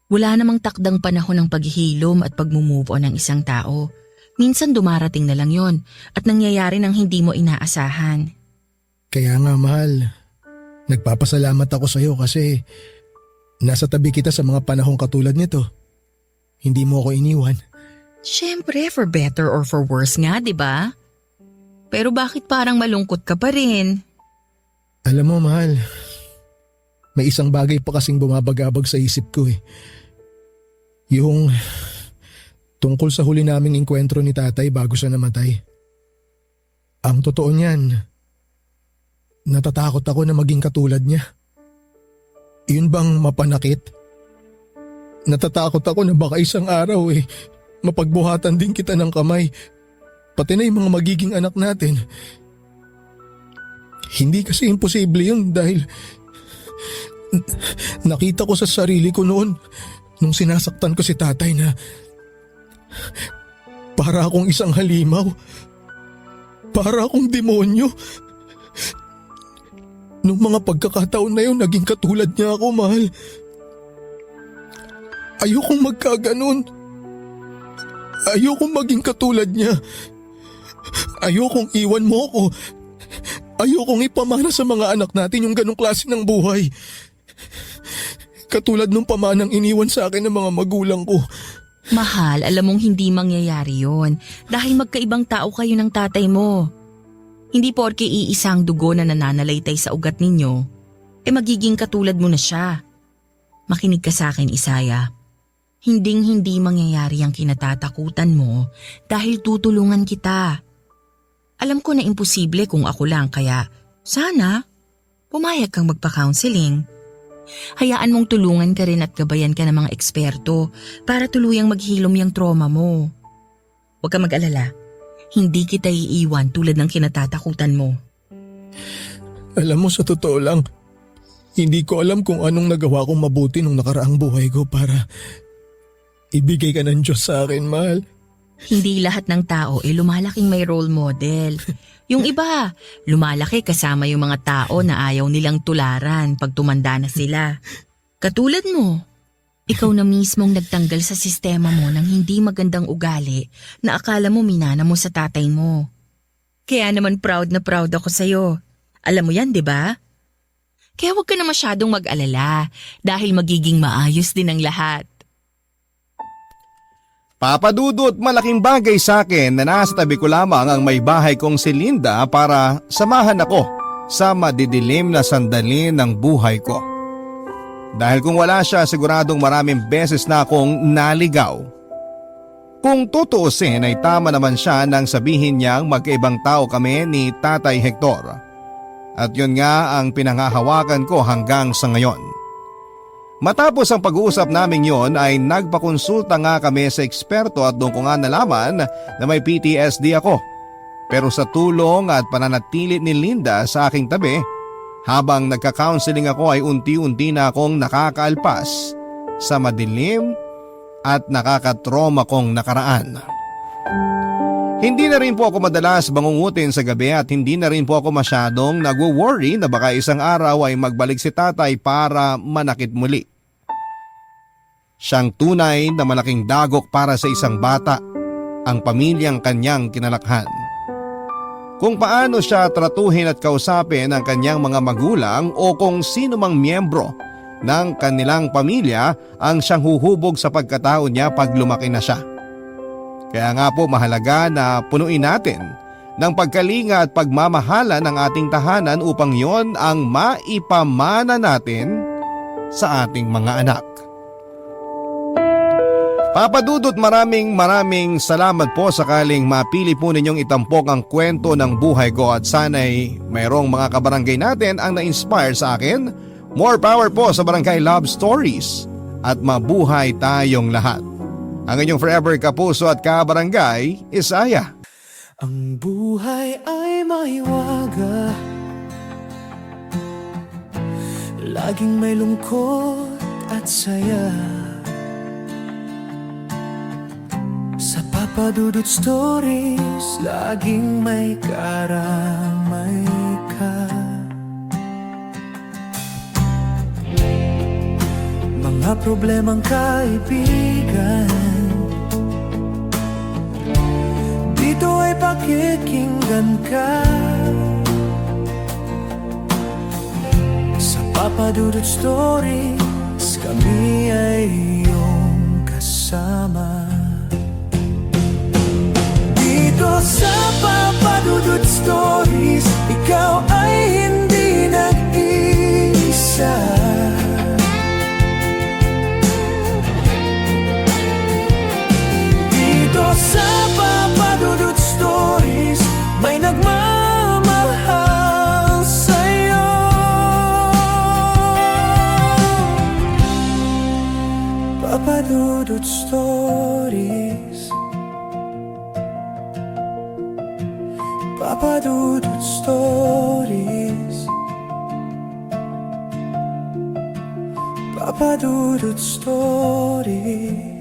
Wala namang takdang panahon ng paghihilom at pag-move on ng isang tao. Minsan dumarating na lang yon at nangyayari ng hindi mo inaasahan. Kaya nga, mahal, nagpapasalamat ako sa'yo kasi nasa tabi kita sa mga panahong katulad nito. Hindi mo ako iniwan. Siyempre, for better or for worse nga, di ba? Pero bakit parang malungkot ka pa rin? Alam mo, mahal, may isang bagay pa kasing bumabagabag sa isip ko Yung tungkol sa huli naming engkwentro ni tatay bago siya namatay. Ang totoo niyan, natatakot ako na maging katulad niya. Yun bang mapanakit? Natatakot ako na baka isang araw mapagbuhatan din kita ng kamay. Pati na yung mga magiging anak natin. Hindi kasi imposible yun dahil nakita ko sa sarili ko noon nung sinasaktan ko si tatay na para akong isang halimaw. Para akong demonyo. Nung mga pagkakataon na yun, naging katulad niya ako, mahal. Ayokong magkaganon. Ayokong maging katulad niya. Ayokong iwan mo ako. Ayokong ipamana sa mga anak natin yung ganong klase ng buhay. Katulad nung pamanang iniwan sa akin ng mga magulang ko. Mahal, alam mong hindi mangyayari yon dahil magkaibang tao kayo ng tatay mo. Hindi porke iisang dugo na nananalaytay sa ugat ninyo, magiging katulad mo na siya. Makinig ka sa akin, Isaya. Hinding-hindi mangyayari ang kinatatakutan mo dahil tutulungan kita. Alam ko na imposible kung ako lang kaya sana pumayag kang magpa-counseling. Hayaan mong tulungan ka rin at gabayan ka ng mga eksperto para tuluyang maghilom yung trauma mo. Huwag ka mag-alala. Hindi kita iiwan tulad ng kinatatakutan mo. Alam mo, sa totoo lang, hindi ko alam kung anong nagawa kong mabuti nung nakaraang buhay ko para ibigay ka ng Diyos sa akin, mahal. Hindi lahat ng tao lumalaking may role model. Yung iba, lumalaki kasama yung mga tao na ayaw nilang tularan pag tumanda na sila. Katulad mo, ikaw na mismong nagtanggal sa sistema mo ng hindi magandang ugali na akala mo minana mo sa tatay mo. Kaya naman proud na proud ako sa'yo. Alam mo yan, di ba? Kaya huwag ka na masyadong mag-alala dahil magiging maayos din ang lahat. Papadudot, malaking bagay sa akin na nasa tabi ko lamang ang may bahay kong si Linda para samahan ako sa madidilim na sandali ng buhay ko. Dahil kung wala siya, siguradong maraming beses na akong naligaw. Kung tutuusin ay tama naman siya nang sabihin niyang magkaibang tao kami ni Tatay Hector. At yun nga ang pinangahawakan ko hanggang sa ngayon. Matapos ang pag-uusap namin yon ay nagpakonsulta nga kami sa eksperto at doon ko nga nalaman na may PTSD ako. Pero sa tulong at pananatili ni Linda sa aking tabi, habang nagka-counseling ako ay unti-unti na akong nakakaalpas sa madilim at nakakatroma kong nakaraan. Hindi na rin po ako madalas bangungutin sa gabi at hindi na rin po ako masyadong nagwo-worry na baka isang araw ay magbalik si tatay para manakit muli. Siyang tunay na malaking dagok para sa isang bata, ang pamilyang kanyang kinalakhan. Kung paano siya tratuhin at kausapin ang kanyang mga magulang o kung sino mang miyembro ng kanilang pamilya ang siyang huhubog sa pagkatao niya pag lumaki na siya. Kaya nga po mahalaga na punuin natin ng pagkalinga at pagmamahala ng ating tahanan upang yon ang maipamana natin sa ating mga anak. Papadudot, maraming salamat po sakaling mapili po ninyong itampok ang kwento ng buhay ko at sana'y mayroong mga kabarangay natin ang na-inspire sa akin. More power po sa Barangay Love Stories at mabuhay tayong lahat. Ang inyong forever kapuso at kabarangay, Isaya. Ang buhay ay maiwaga, laging may lungkot at saya. Sa Papadudot Stories, laging may karamay ka. Mga problemang kaibigan, dito ay pakikinggan ka. Sa Papadudot Stories, kami ay iyong kasama. Dito sa Papadudot Stories, ikaw ay hindi nag-iisa. Dito sa Papadudot Stories, may nagmamahal sa'yo. Papadudot Stories, Papadudot Stories, Papadudot Stories.